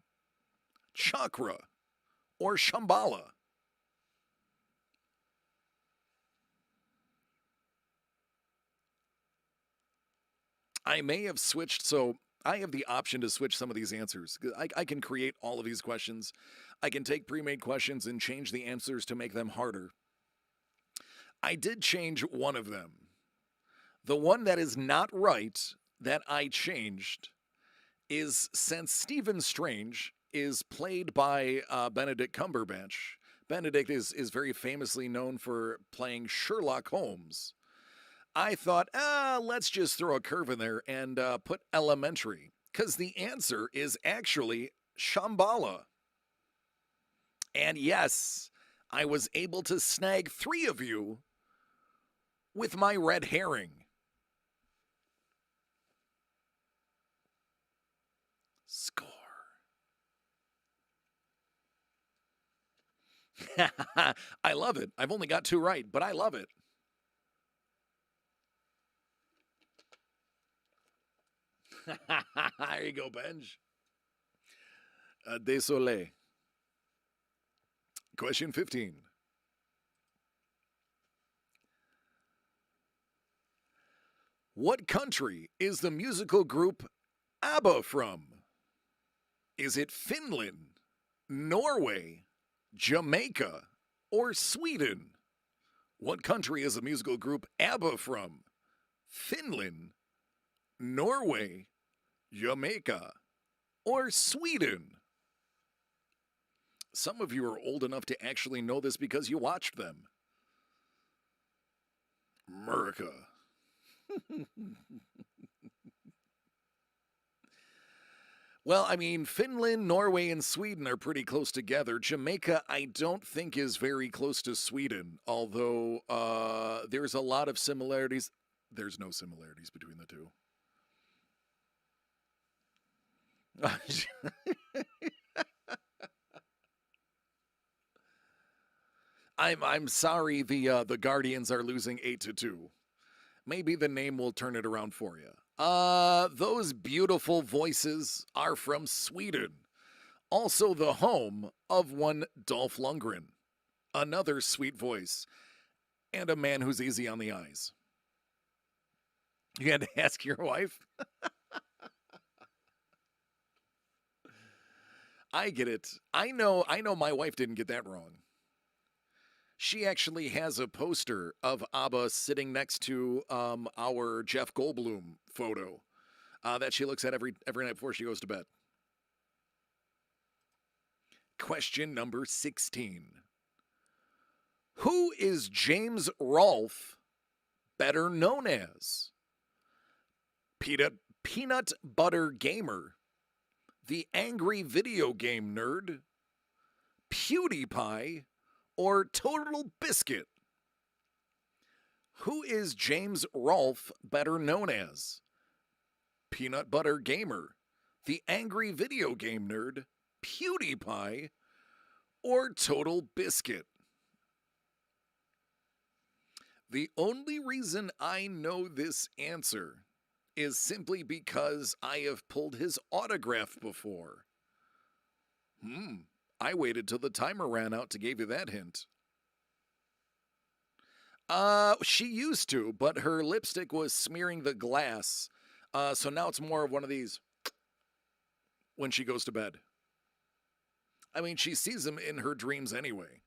chakra, or Shambhala? I may have switched, so I have the option to switch some of these answers. I can create all of these questions. I can take pre-made questions and change the answers to make them harder. I did change one of them. The one that is not right that I changed is, since Stephen Strange is played by Benedict Cumberbatch. Benedict is very famously known for playing Sherlock Holmes. I thought, let's just throw a curve in there and put elementary, because the answer is actually Shambhala. And yes, I was able to snag 3 of you with my red herring. Score. I love it. I've only got 2 right, but I love it. There you go, Benj. Désolé. Question 15. What country is the musical group ABBA from? Is it Finland, Norway, Jamaica, or Sweden? What country is the musical group ABBA from? Finland, Norway, Jamaica, or Sweden? Some of you are old enough to actually know this because you watched them. America. Well, I mean, Finland, Norway, and Sweden are pretty close together. Jamaica, I don't think, is very close to Sweden, although there's a lot of similarities. There's no similarities between the two. I'm sorry the Guardians are losing 8-2. Maybe the name will turn it around for you. Those beautiful voices are from Sweden. Also the home of one Dolph Lundgren. Another sweet voice. And a man who's easy on the eyes. You had to ask your wife? I get it. I know my wife didn't get that wrong. She actually has a poster of ABBA sitting next to our Jeff Goldblum photo that she looks at every night before she goes to bed. Question number 16. Who is James Rolfe better known as? Peanut Butter Gamer, the Angry Video Game Nerd, PewDiePie, or Total Biscuit? Who is James Rolfe better known as? Peanut Butter Gamer, the Angry Video Game Nerd, PewDiePie, or Total Biscuit? The only reason I know this answer is simply because I have pulled his autograph before. I waited till the timer ran out to give you that hint. She used to, but her lipstick was smearing the glass. So now it's more of one of these when she goes to bed. I mean, she sees him in her dreams anyway.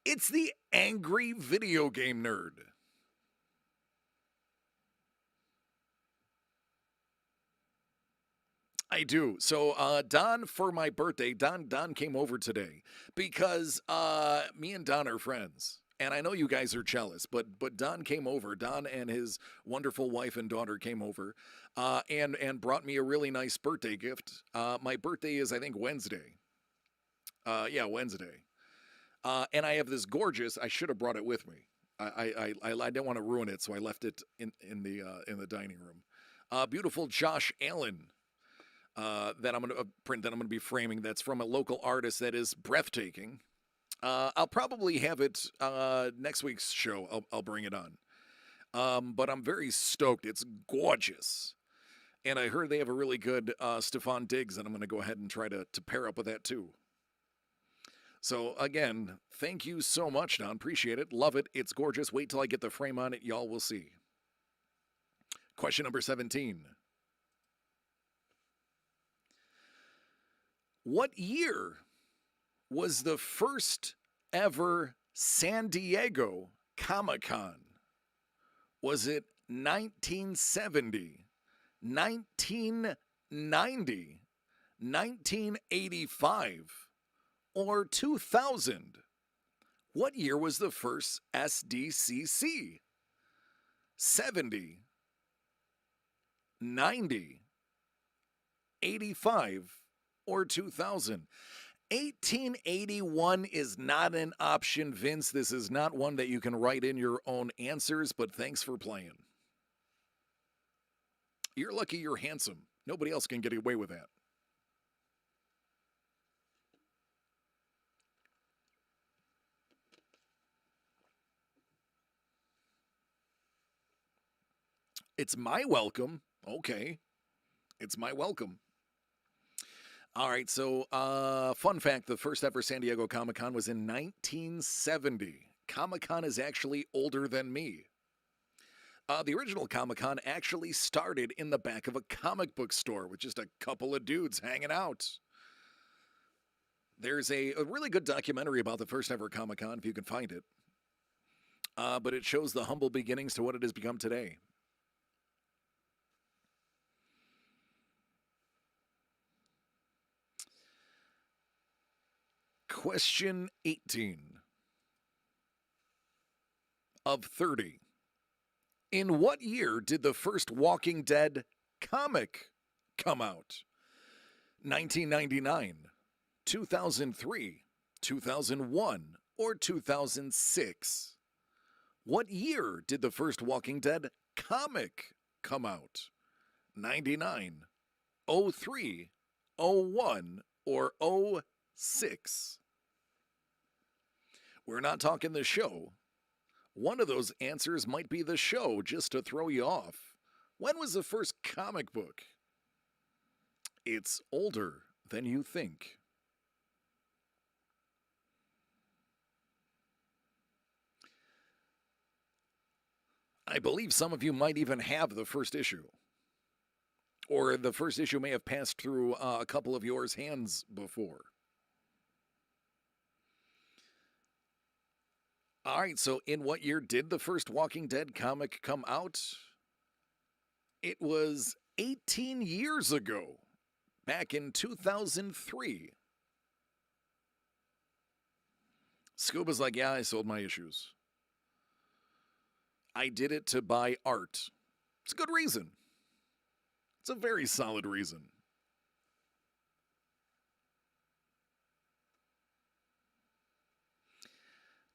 It's the Angry Video Game Nerd. I do. So Don, for my birthday, Don came over today because me and Don are friends. And I know you guys are jealous, but Don came over. Don and his wonderful wife and daughter came over and brought me a really nice birthday gift. My birthday is, I think, Wednesday. Yeah, Wednesday. And I have this gorgeous, I should have brought it with me. I didn't want to ruin it, so I left it in the dining room. Beautiful Josh Allen that I'm going to print that I'm going to be framing. That's from a local artist that is breathtaking. I'll probably have it next week's show. I'll bring it on. But I'm very stoked. It's gorgeous. And I heard they have a really good Stefan Diggs, and I'm going to go ahead and try to pair up with that too. So, again, thank you so much, Don. Appreciate it. Love it. It's gorgeous. Wait till I get the frame on it. Y'all will see. Question number 17. What year was the first ever San Diego Comic-Con? Was it 1970, 1990, 1985, or 2000? What year was the first SDCC? 70, 90, 85, or 2000? 1881 is not an option, Vince. This is not one that you can write in your own answers, but thanks for playing. You're lucky you're handsome. Nobody else can get away with that. It's my welcome. Okay. It's my welcome. All right, so fun fact, the first ever San Diego Comic-Con was in 1970. Comic-Con is actually older than me. The original Comic-Con actually started in the back of a comic book store with just a couple of dudes hanging out. There's a really good documentary about the first ever Comic-Con, if you can find it. But it shows the humble beginnings to what it has become today. Question 18 of 30. In what year did the first Walking Dead comic come out? 1999, 2003, 2001, or 2006? What year did the first Walking Dead comic come out? 99, 03, 01, or 06? We're not talking the show. One of those answers might be the show, just to throw you off. When was the first comic book? It's older than you think. I believe some of you might even have the first issue. Or the first issue may have passed through a couple of yours hands before. All right, so in what year did the first Walking Dead comic come out? It was 18 years ago, back in 2003. Scuba's like, yeah, I sold my issues. I did it to buy art. It's a good reason. It's a very solid reason.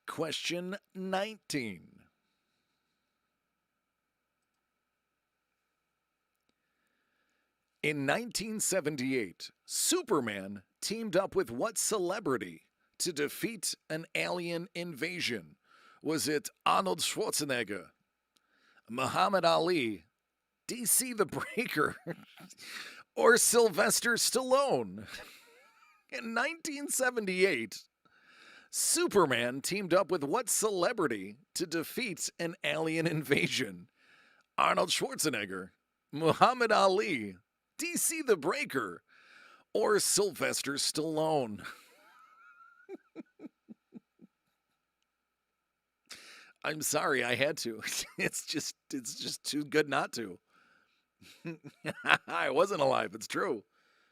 Question 19. In 1978, Superman teamed up with what celebrity to defeat an alien invasion? Was it Arnold Schwarzenegger, Muhammad Ali, DC the Breaker, or Sylvester Stallone? In 1978, Superman teamed up with what celebrity to defeat an alien invasion? Arnold Schwarzenegger, Muhammad Ali, DC the Breaker, or Sylvester Stallone? I'm sorry, I had to. It's just too good not to. I wasn't alive. It's true.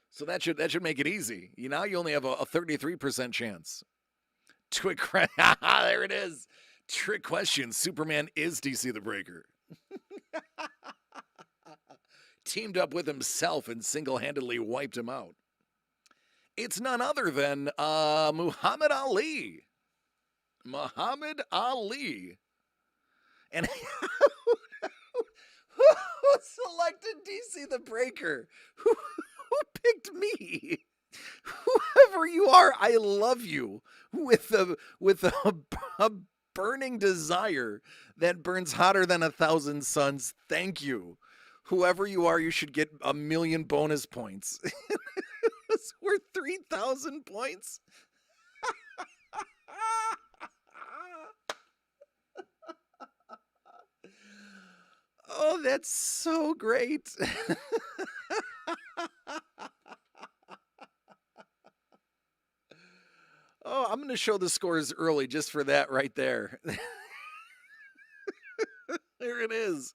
So that should make it easy. You only have a 33% chance. There it is. Trick question. Superman is DC the Breaker. Teamed up with himself and single-handedly wiped him out. It's none other than Muhammad Ali. Muhammad Ali. And who selected DC the Breaker? picked me? Whoever you are, I love you with a burning desire that burns hotter than 1,000 suns. Thank you. Whoever you are, you should get 1,000,000 bonus points. It's worth 3,000 points. Oh, that's so great. Oh, I'm going to show the scores early just for that right there. There it is.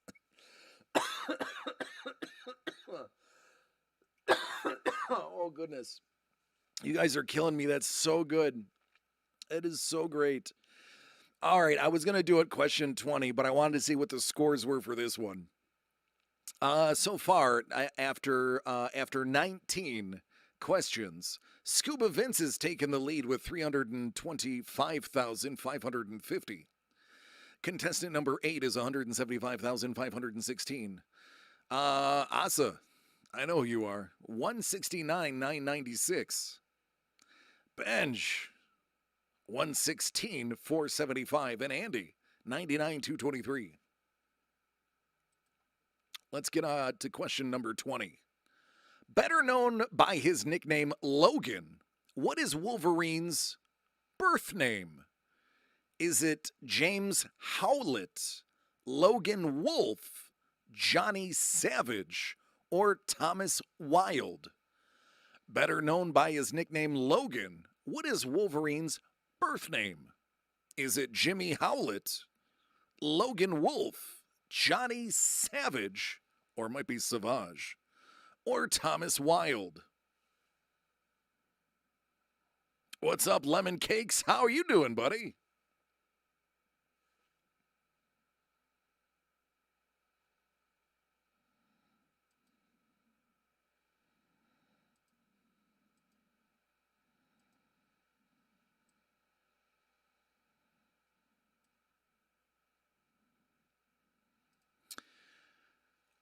Oh, goodness. You guys are killing me. That's so good. It is so great. All right, I was going to do it question 20, but I wanted to see what the scores were for this one. So far, after 19 questions, ScubaVince has taken the lead with 325,550. Contestant number 8 is 175,516. Asa, I know who you are. 169,996. Benj, 116,475. And Andy, 99,223. Let's get to question number 20. Better known by his nickname Logan, what is Wolverine's birth name? Is it James Howlett, Logan Wolf, Johnny Savage, or Thomas Wilde? Better known by his nickname Logan, what is Wolverine's birth name? Is it Jimmy Howlett, Logan Wolf, Johnny Savage, or it might be Savage, or Thomas Wilde? What's up, Lemon Cakes? How are you doing, buddy?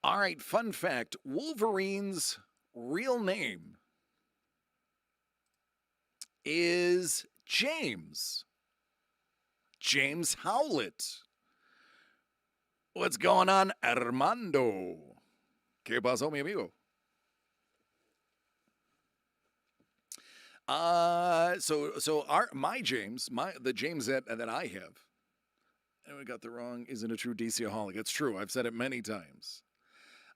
All right, fun fact. Wolverine's real name is James. James Howlett. What's going on, Armando? ¿Qué pasó, mi amigo? My James, the James that I have, and we got the wrong, isn't a true DC-aholic. It's true. I've said it many times.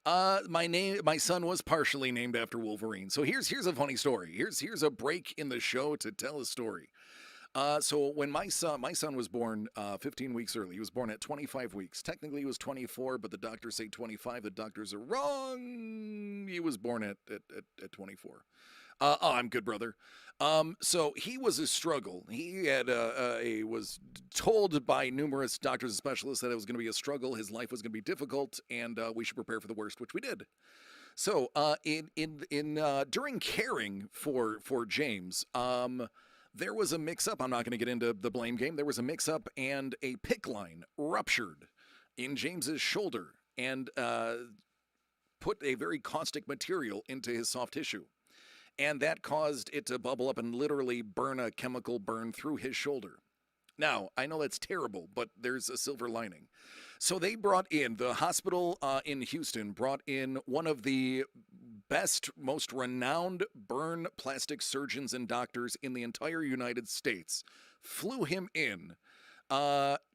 My son was partially named after Wolverine. So here's a funny story. Here's a break in the show to tell a story. So when my son was born 15 weeks early. He was born at 25 weeks. Technically he was 24, but the doctors say 25. The doctors are wrong. He was born at 24. I'm good, brother. So he was a struggle. He had was told by numerous doctors and specialists that it was going to be a struggle. His life was going to be difficult, and we should prepare for the worst, which we did. So during caring for James, there was a mix-up. I'm not going to get into the blame game. There was a mix-up, and a PICC line ruptured in James's shoulder and put a very caustic material into his soft tissue. And that caused it to bubble up and literally burn a chemical burn through his shoulder. Now, I know that's terrible, but there's a silver lining. So they brought in, the hospital in Houston brought in one of the best, most renowned burn plastic surgeons and doctors in the entire United States, flew him in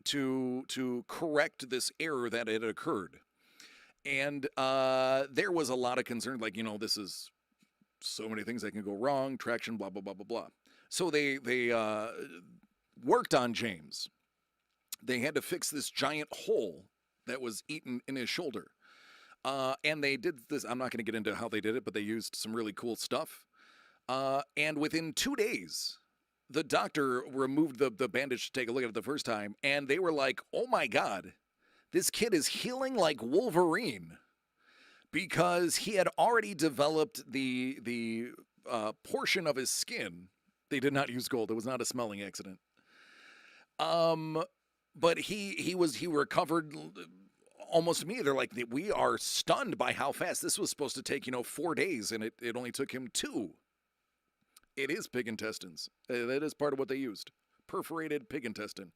to correct this error that had occurred. And there was a lot of concern, like, this is so many things that can go wrong, traction, blah, blah, blah, blah, blah. So they worked on James. They had to fix this giant hole that was eaten in his shoulder. And they did this. I'm not going to get into how they did it, but they used some really cool stuff. And within 2 days, the doctor removed the bandage to take a look at it the first time. And they were like, oh my God, this kid is healing like Wolverine. Because he had already developed the portion of his skin. They did not use gold. It was not a smelling accident. But he recovered almost me. They're like, we are stunned by how fast this was supposed to take, 4 days, and it only took him 2. It is pig intestines. That is part of what they used. Perforated pig intestine.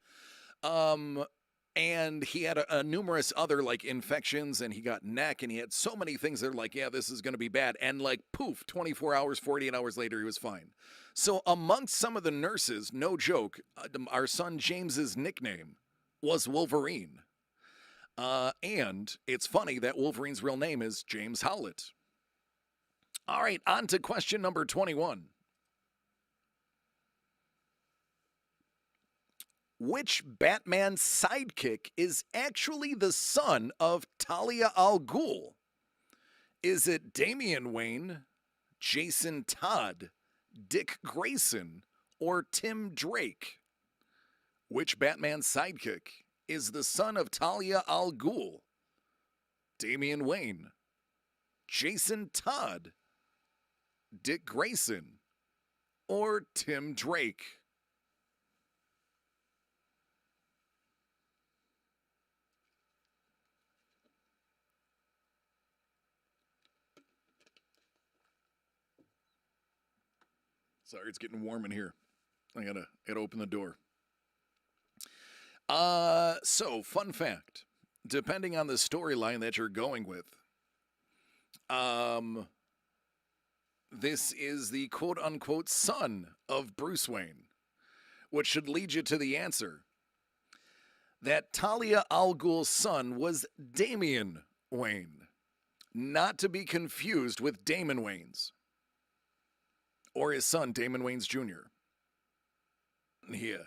And he had a numerous other like infections, and he got neck, and he had so many things that are like, yeah, this is going to be bad. And like, poof, 24 hours, 48 hours later, he was fine. So amongst some of the nurses, no joke, our son James's nickname was Wolverine. And it's funny that Wolverine's real name is James Howlett. All right, on to question number 21. Which Batman sidekick is actually the son of Talia al Ghul? Is it Damian Wayne, Jason Todd, Dick Grayson, or Tim Drake? Which Batman sidekick is the son of Talia al Ghul? Damian Wayne, Jason Todd, Dick Grayson, or Tim Drake? Sorry, it's getting warm in here. I gotta open the door. So fun fact. Depending on the storyline that you're going with, this is the quote-unquote son of Bruce Wayne, which should lead you to the answer. That Talia al Ghul's son was Damian Wayne, not to be confused with Damon Wayans, or his son, Damon Wayans Jr. Yeah.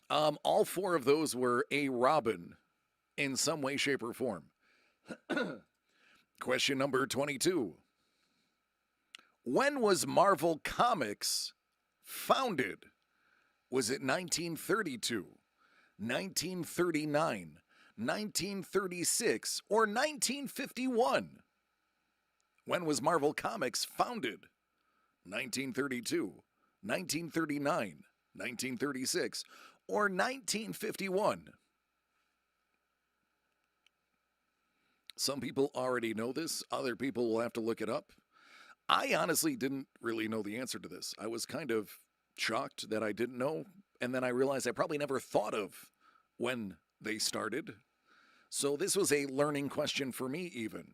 All 4 of those were a Robin in some way, shape, or form. Question number 22. When was Marvel Comics founded? Was it 1932, 1939, 1936, or 1951? When was Marvel Comics founded? 1932, 1939, 1936, or 1951? Some people already know this. Other people will have to look it up. I honestly didn't really know the answer to this. I was kind of shocked that I didn't know, and then I realized I probably never thought of when they started. So this was a learning question for me even.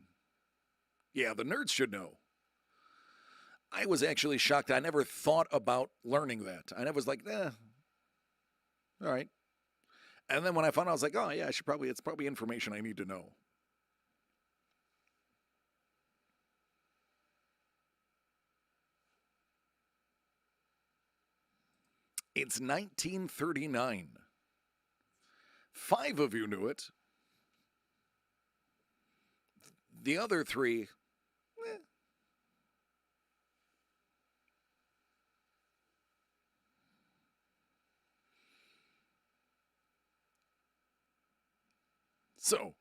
Yeah, the nerds should know. I was actually shocked. I never thought about learning that. I never was like, all right. And then when I found out, I was like, oh yeah, it's probably information I need to know. It's 1939. 5 of you knew it. The other 3, So,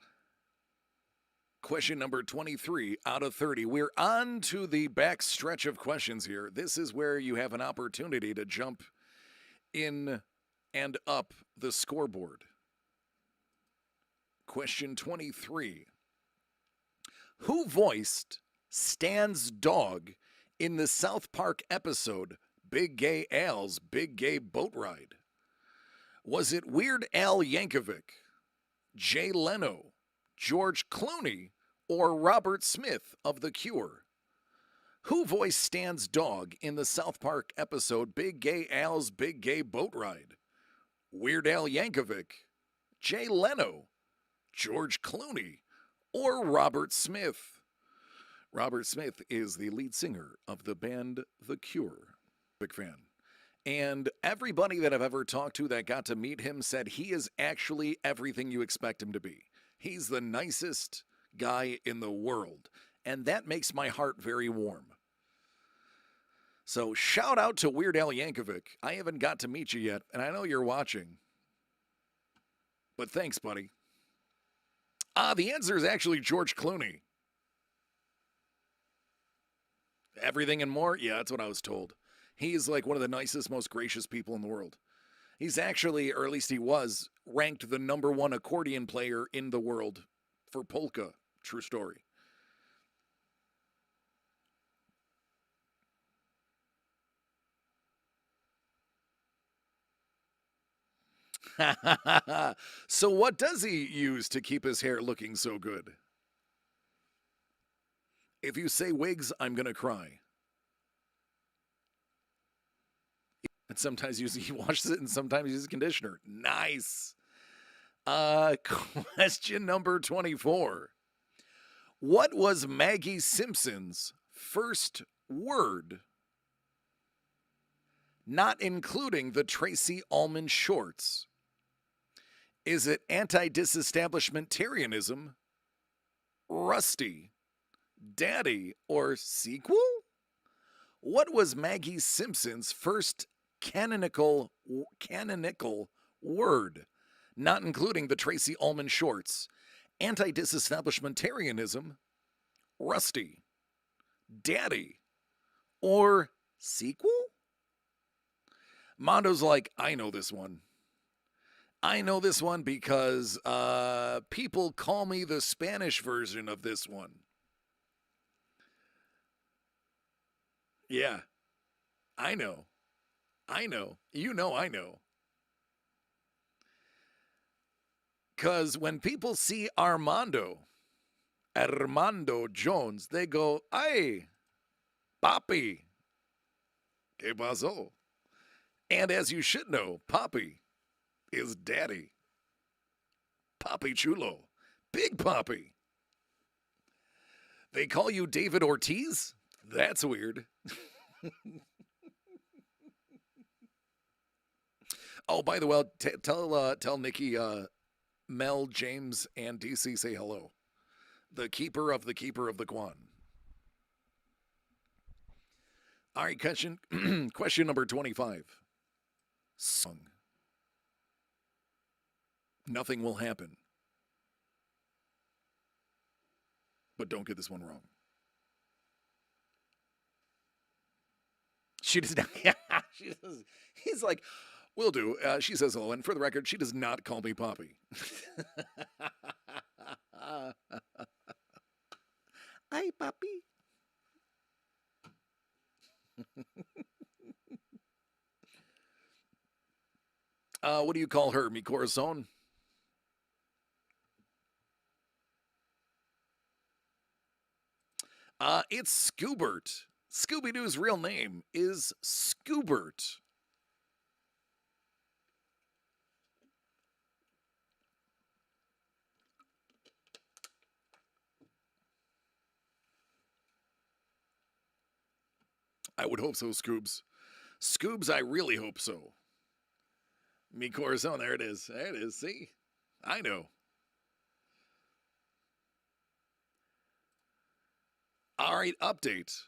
question number 23 out of 30. We're on to the back stretch of questions here. This is where you have an opportunity to jump in and up the scoreboard. Question 23. Who voiced Stan's dog in the South Park episode Big Gay Al's Big Gay Boat Ride? Was it Weird Al Yankovic, Jay Leno, George Clooney, or Robert Smith of The Cure? Who voiced Stan's dog in the South Park episode Big Gay Al's Big Gay Boat Ride? Weird Al Yankovic, Jay Leno, George Clooney, or Robert Smith? Robert Smith is the lead singer of the band The Cure. Big fan. And everybody that I've ever talked to that got to meet him said he is actually everything you expect him to be. He's the nicest guy in the world, and that makes my heart very warm. So shout out to Weird Al Yankovic. I haven't got to meet you yet, and I know you're watching. But thanks, buddy. The answer is actually George Clooney. Everything and more? Yeah, that's what I was told. He's like one of the nicest, most gracious people in the world. He's actually, or at least he was, ranked the #1 accordion player in the world for polka. True story. So what does he use to keep his hair looking so good? If you say wigs, I'm gonna cry. And sometimes he washes it and sometimes he uses conditioner. Nice. Question number 24. What was Maggie Simpson's first word? Not including the Tracy Ullman shorts. Is it anti-disestablishmentarianism, rusty, daddy, or sequel? What was Maggie Simpson's first canonical word, not including the Tracy Ullman shorts? Anti-disestablishmentarianism, rusty, daddy, or sequel? Mondo's like, I know this one. I know this one because people call me the Spanish version of this one. Yeah, I know. I know. You know I know. Because when people see Armando Jones, they go, ay, papi, ¿qué pasó? And as you should know, papi is daddy. Papi chulo. Big papi. They call you David Ortiz? That's weird. Oh, by the way, tell Nikki, Mel, James, and DC say hello. The keeper of the Quan. All right, question number 25. Song. Nothing will happen. But don't get this one wrong. She does not. She does. He's like, will do. She says hello, and for the record, she does not call me Poppy. Hi, Poppy. What do you call her, mi corazón? It's Scoobert. Scooby-Doo's real name is Scoobert. I would hope so, Scoobs. Scoobs, I really hope so. Mi corazón, there it is. There it is, see? I know. All right, update.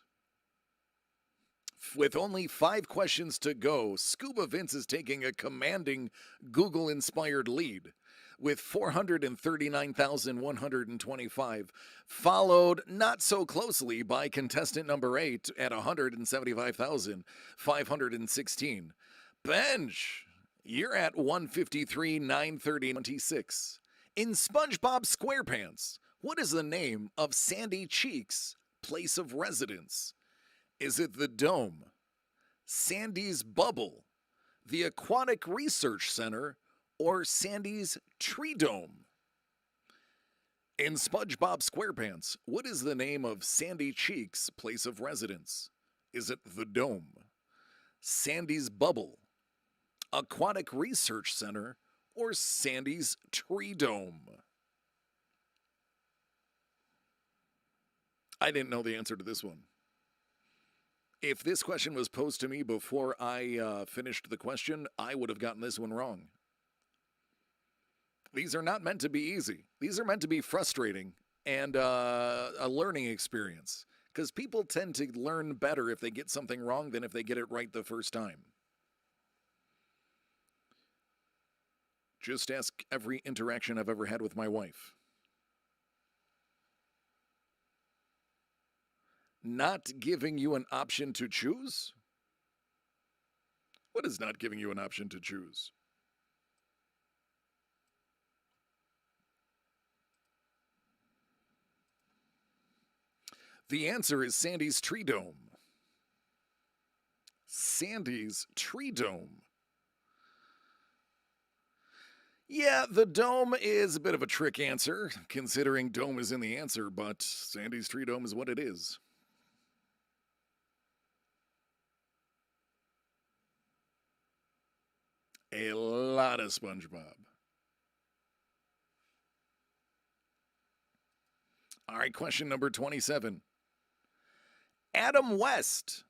With only 5 questions to go, ScubaVince is taking a commanding Google-inspired lead with 439,125, followed not so closely by contestant number 8 at 175,516. Bench, you're at 153,930.26. In SpongeBob SquarePants, what is the name of Sandy Cheek's place of residence? Is it the Dome, Sandy's Bubble, the Aquatic Research Center, or Sandy's Tree Dome? In SpongeBob SquarePants, what is the name of Sandy Cheek's place of residence? Is it the Dome, Sandy's Bubble, Aquatic Research Center, or Sandy's Tree Dome? I didn't know the answer to this one. If this question was posed to me before I finished the question, I would have gotten this one wrong. These are not meant to be easy. These are meant to be frustrating and a learning experience, because people tend to learn better if they get something wrong than if they get it right the first time. Just ask every interaction I've ever had with my wife. Not giving you an option to choose? What is not giving you an option to choose? The answer is Sandy's Tree Dome. Sandy's Tree Dome. Yeah, the dome is a bit of a trick answer, considering dome is in the answer, but Sandy's Tree Dome is what it is. A lot of SpongeBob. All right, question number 27. Adam West,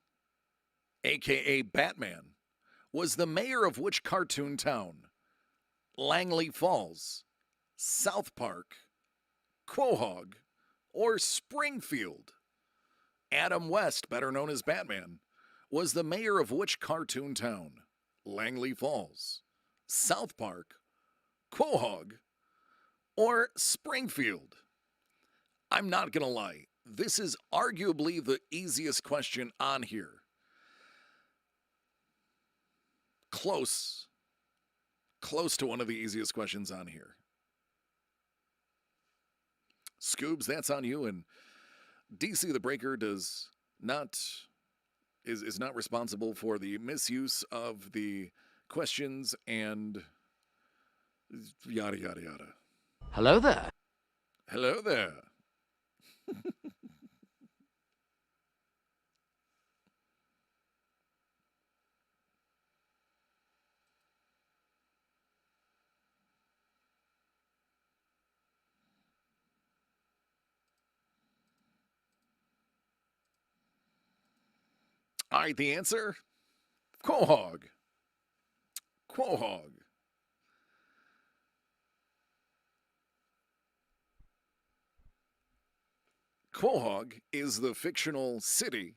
a.k.a. Batman, was the mayor of which cartoon town? Langley Falls, South Park, Quahog, or Springfield? Adam West, better known as Batman, was the mayor of which cartoon town? Langley Falls, South Park, Quahog, or Springfield? I'm not going to lie. This is arguably the easiest question on here. Close to one of the easiest questions on here. Scoobs, that's on you. And DC the Breaker is not responsible for the misuse of the questions and yada yada yada. Hello there. Hello there. All right, the answer? Quahog. Quahog. Quahog is the fictional city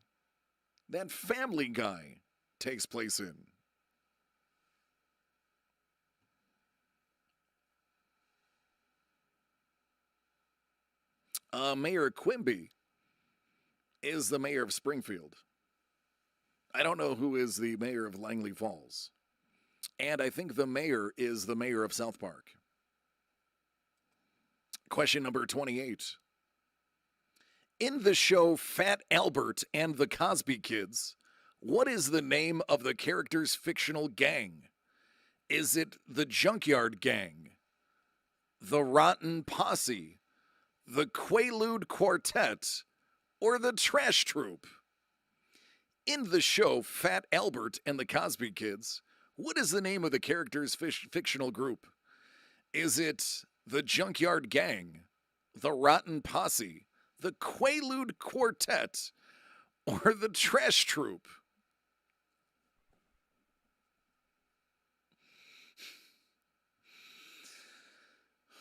that Family Guy takes place in. Mayor Quimby is the mayor of Springfield. I don't know who is the mayor of Langley Falls. And I think the mayor is the mayor of South Park. Question number 28. In the show Fat Albert and the Cosby Kids, what is the name of the character's fictional gang? Is it the Junkyard Gang, the Rotten Posse, the Quaalude Quartet, or the Trash Troupe? In the show Fat Albert and the Cosby Kids, what is the name of the character's fictional group? Is it the Junkyard Gang, the Rotten Posse, the Quaalude Quartet, or the Trash Troupe?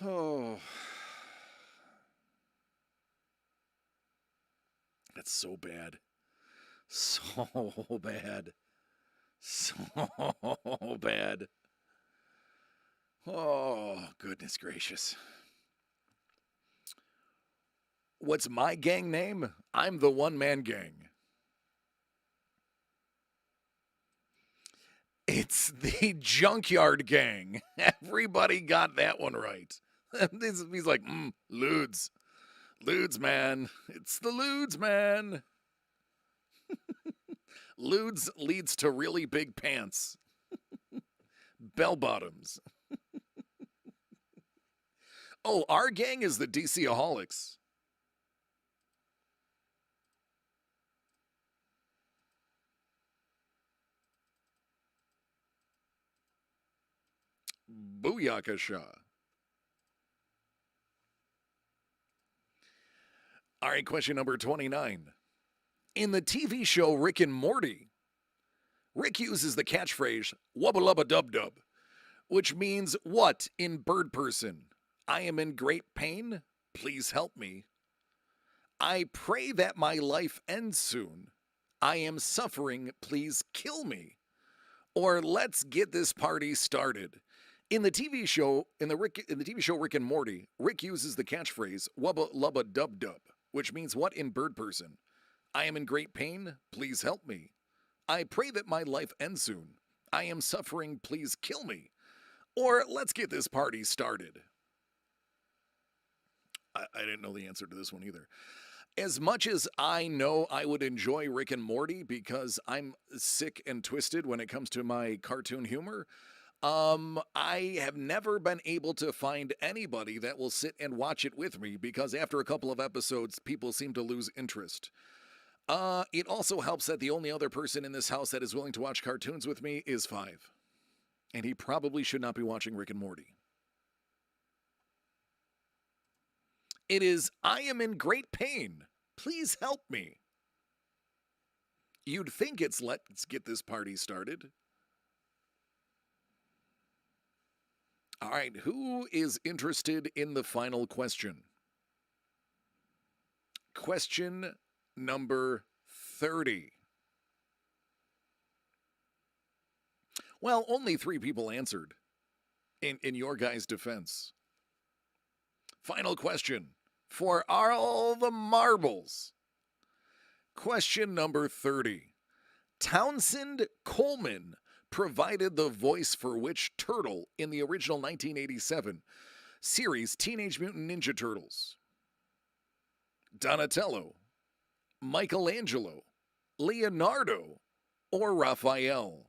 Oh. That's so bad. So bad. So bad. Oh, goodness gracious. What's my gang name? I'm the one-man gang. It's the Junkyard Gang. Everybody got that one right. He's like, lewds. Lewds, man. It's the lewds, man. Lewds leads to really big pants. Bell bottoms. Oh, our gang is the DC-aholics. Booyakasha. All right, question number 29. In the TV show Rick and Morty, Rick uses the catchphrase, wubba lubba dub dub, which means what in bird person? I am in great pain. Please help me. I pray that my life ends soon. I am suffering. Please kill me. Or let's get this party started. In the TV show Rick and Morty, Rick uses the catchphrase wubba lubba dub dub, which means what in bird person? I am in great pain. Please help me. I pray that my life ends soon. I am suffering. Please kill me. Or let's get this party started. I didn't know the answer to this one either. As much as I know I would enjoy Rick and Morty because I'm sick and twisted when it comes to my cartoon humor, I have never been able to find anybody that will sit and watch it with me because after a couple of episodes, people seem to lose interest. It also helps that the only other person in this house that is willing to watch cartoons with me is Five. And he probably should not be watching Rick and Morty. It is, I am in great pain. Please help me. You'd think it's let's get this party started. All right, who is interested in the final question? Question number 30. Well, only 3 people answered in your guys' defense. Final question for all the marbles. Question number 30. Townsend Coleman provided the voice for which turtle in the original 1987 series Teenage Mutant Ninja Turtles? Donatello, Michelangelo, Leonardo, or Raphael?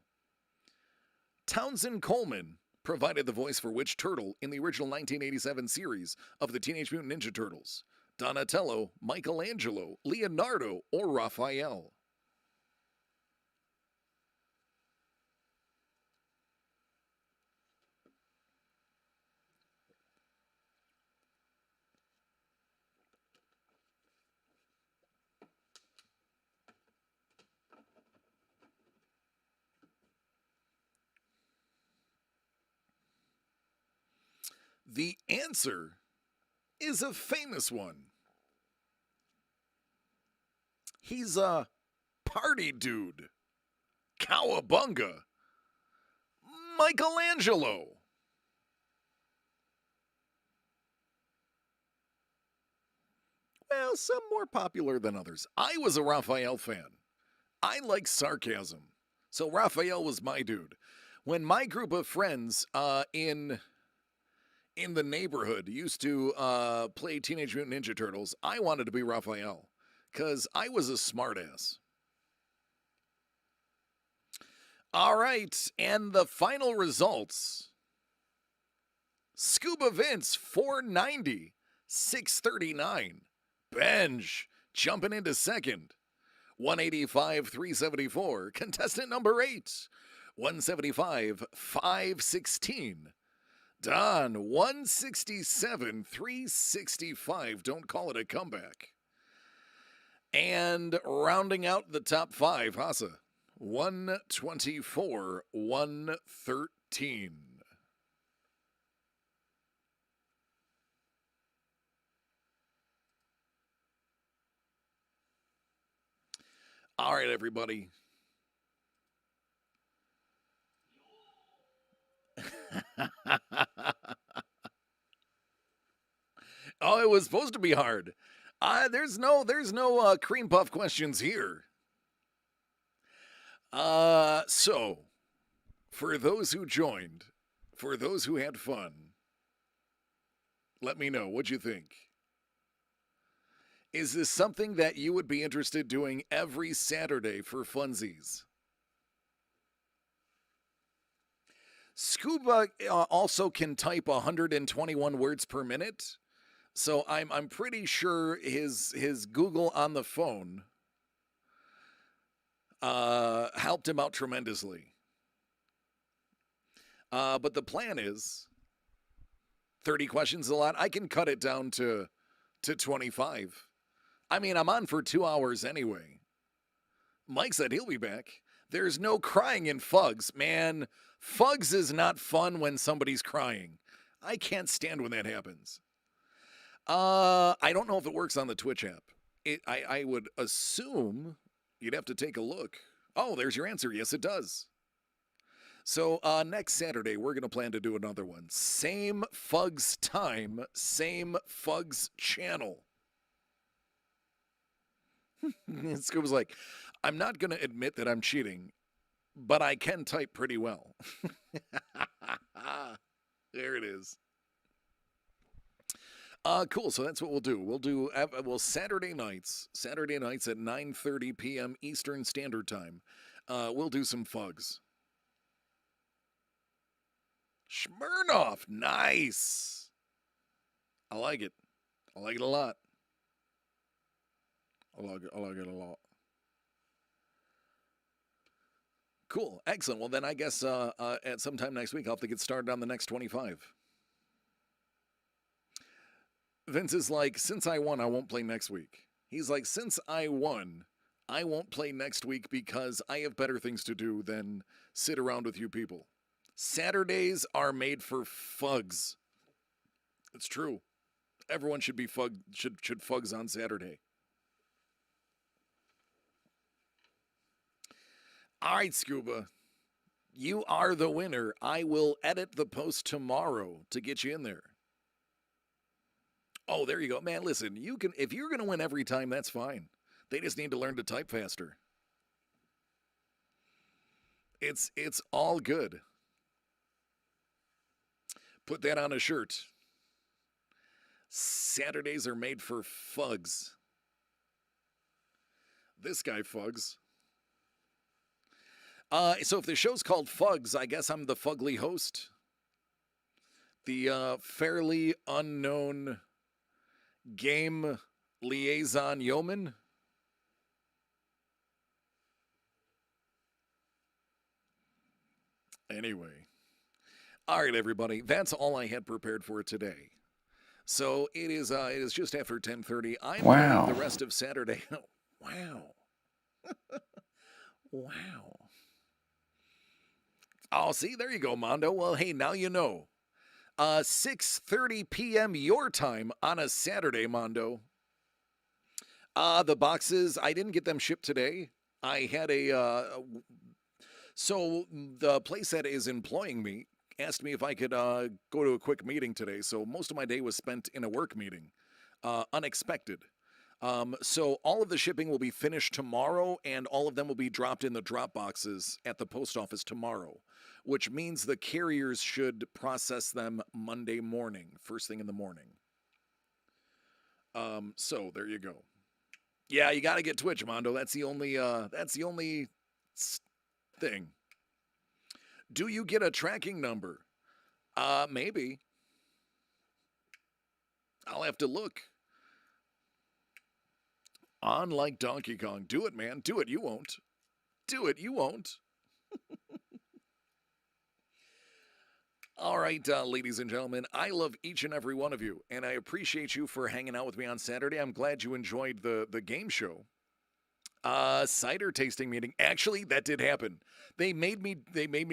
Townsend Coleman provided the voice for which turtle in the original 1987 series of the Teenage Mutant Ninja Turtles? Donatello, Michelangelo, Leonardo, or Raphael? The answer is a famous one. He's a party dude. Cowabunga. Michelangelo. Well, some more popular than others. I was a Raphael fan. I like sarcasm. So Raphael was my dude. When my group of friends in the neighborhood used to play Teenage Mutant Ninja Turtles, I wanted to be Raphael because I was a smartass. All right, and the final results. ScubaVince 490, 639. Benj jumping into second. 185, 374. Contestant number 8, 175, 516. Don, 167, 365. Don't call it a comeback. And rounding out the top 5, Hassa, 124, 113. All right, everybody. Oh, it was supposed to be hard. There's no cream puff questions here. So, for those who joined, for those who had fun, let me know. What'd you think? Is this something that you would be interested doing every Saturday for funsies? Scuba also can type 121 words per minute, so I'm pretty sure his Google on the phone helped him out tremendously. But the plan is 30 questions a lot. I can cut it down to 25. I mean, I'm on for 2 hours anyway. Mike said he'll be back. There's no crying in F.U.G.S. Man, F.U.G.S is not fun when somebody's crying. I can't stand when that happens. I don't know if it works on the Twitch app. I would assume you'd have to take a look. Oh, there's your answer. Yes, it does. So next Saturday, we're going to plan to do another one. Same F.U.G.S time, same F.U.G.S channel. Scuba's like, I'm not going to admit that I'm cheating, but I can type pretty well. There it is. Cool. So that's what we'll do. We'll do Saturday nights at 9:30 p.m. Eastern Standard Time. We'll do some F.U.G.S. Smirnoff, nice. I like it. I like it a lot. I like it a lot. Cool, excellent. Well, then I guess at some time next week I'll have to get started on the next 25. Vince is like, since I won, I won't play next week. He's like, since I won, I won't play next week because I have better things to do than sit around with you people. Saturdays are made for F.U.G.S. It's true. Everyone should be should F.U.G.S on Saturday. All right, Scuba. You are the winner. I will edit the post tomorrow to get you in there. Oh, there you go. Man, listen, you can if you're going to win every time, that's fine. They just need to learn to type faster. It's all good. Put that on a shirt. Saturdays are made for F.U.G.S. This guy F.U.G.S. So if the show's called F.U.G.S, I guess I'm the fugly host. The fairly unknown game liaison yeoman. Anyway. All right, everybody. That's all I had prepared for today. So it is just after 10:30. I'm playing the rest of Saturday. Wow. Wow. Oh, see, there you go, Mondo. Well, hey, now you know. 6:30 p.m. your time on a Saturday, Mondo. The boxes, I didn't get them shipped today. I had so the place that is employing me asked me if I could go to a quick meeting today. So most of my day was spent in a work meeting. Unexpected. So all of the shipping will be finished tomorrow, and all of them will be dropped in the drop boxes at the post office tomorrow, which means the carriers should process them Monday morning, first thing in the morning. So there you go. Yeah, you got to get Twitch, Mondo. That's the only thing. Do you get a tracking number? Maybe. I'll have to look. On like Donkey Kong. Do it, man. Do it. You won't. Do it. You won't. All right, ladies and gentlemen, I love each and every one of you, and I appreciate you for hanging out with me on Saturday. I'm glad you enjoyed the game show. Cider tasting meeting. Actually, that did happen. They made me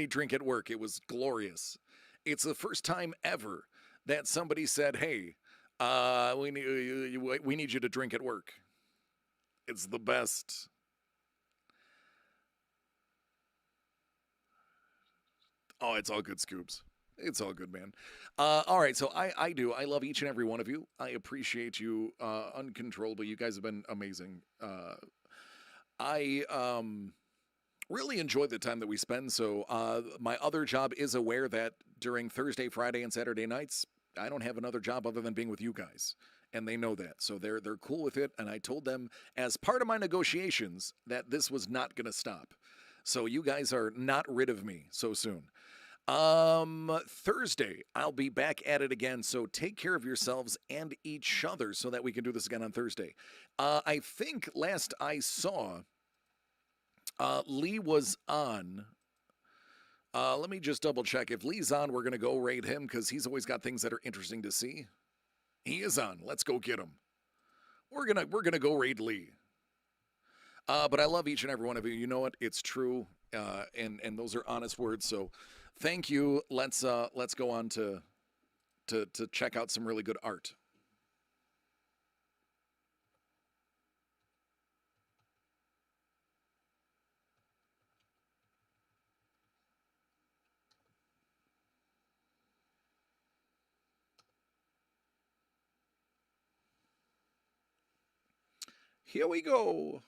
drink at work. It was glorious. It's the first time ever that somebody said, "Hey, we need you to drink at work." It's the best. Oh, it's all good, Scoops. It's all good, man. All right, so I love each and every one of you. I appreciate you uncontrollably. You guys have been amazing. I really enjoy the time that we spend. So my other job is aware that during Thursday, Friday, and Saturday nights, I don't have another job other than being with you guys. And they know that. So they're cool with it. And I told them as part of my negotiations that this was not going to stop. So you guys are not rid of me so soon. Thursday, I'll be back at it again. So take care of yourselves and each other so that we can do this again on Thursday. I think last I saw, Lee was on. Let me just double check. If Lee's on, we're going to go raid him because he's always got things that are interesting to see. He is on. Let's go get him. We're gonna go raid Lee. But I love each and every one of you. You know what? It's true. And those are honest words. So thank you. Let's go on to check out some really good art. Here we go.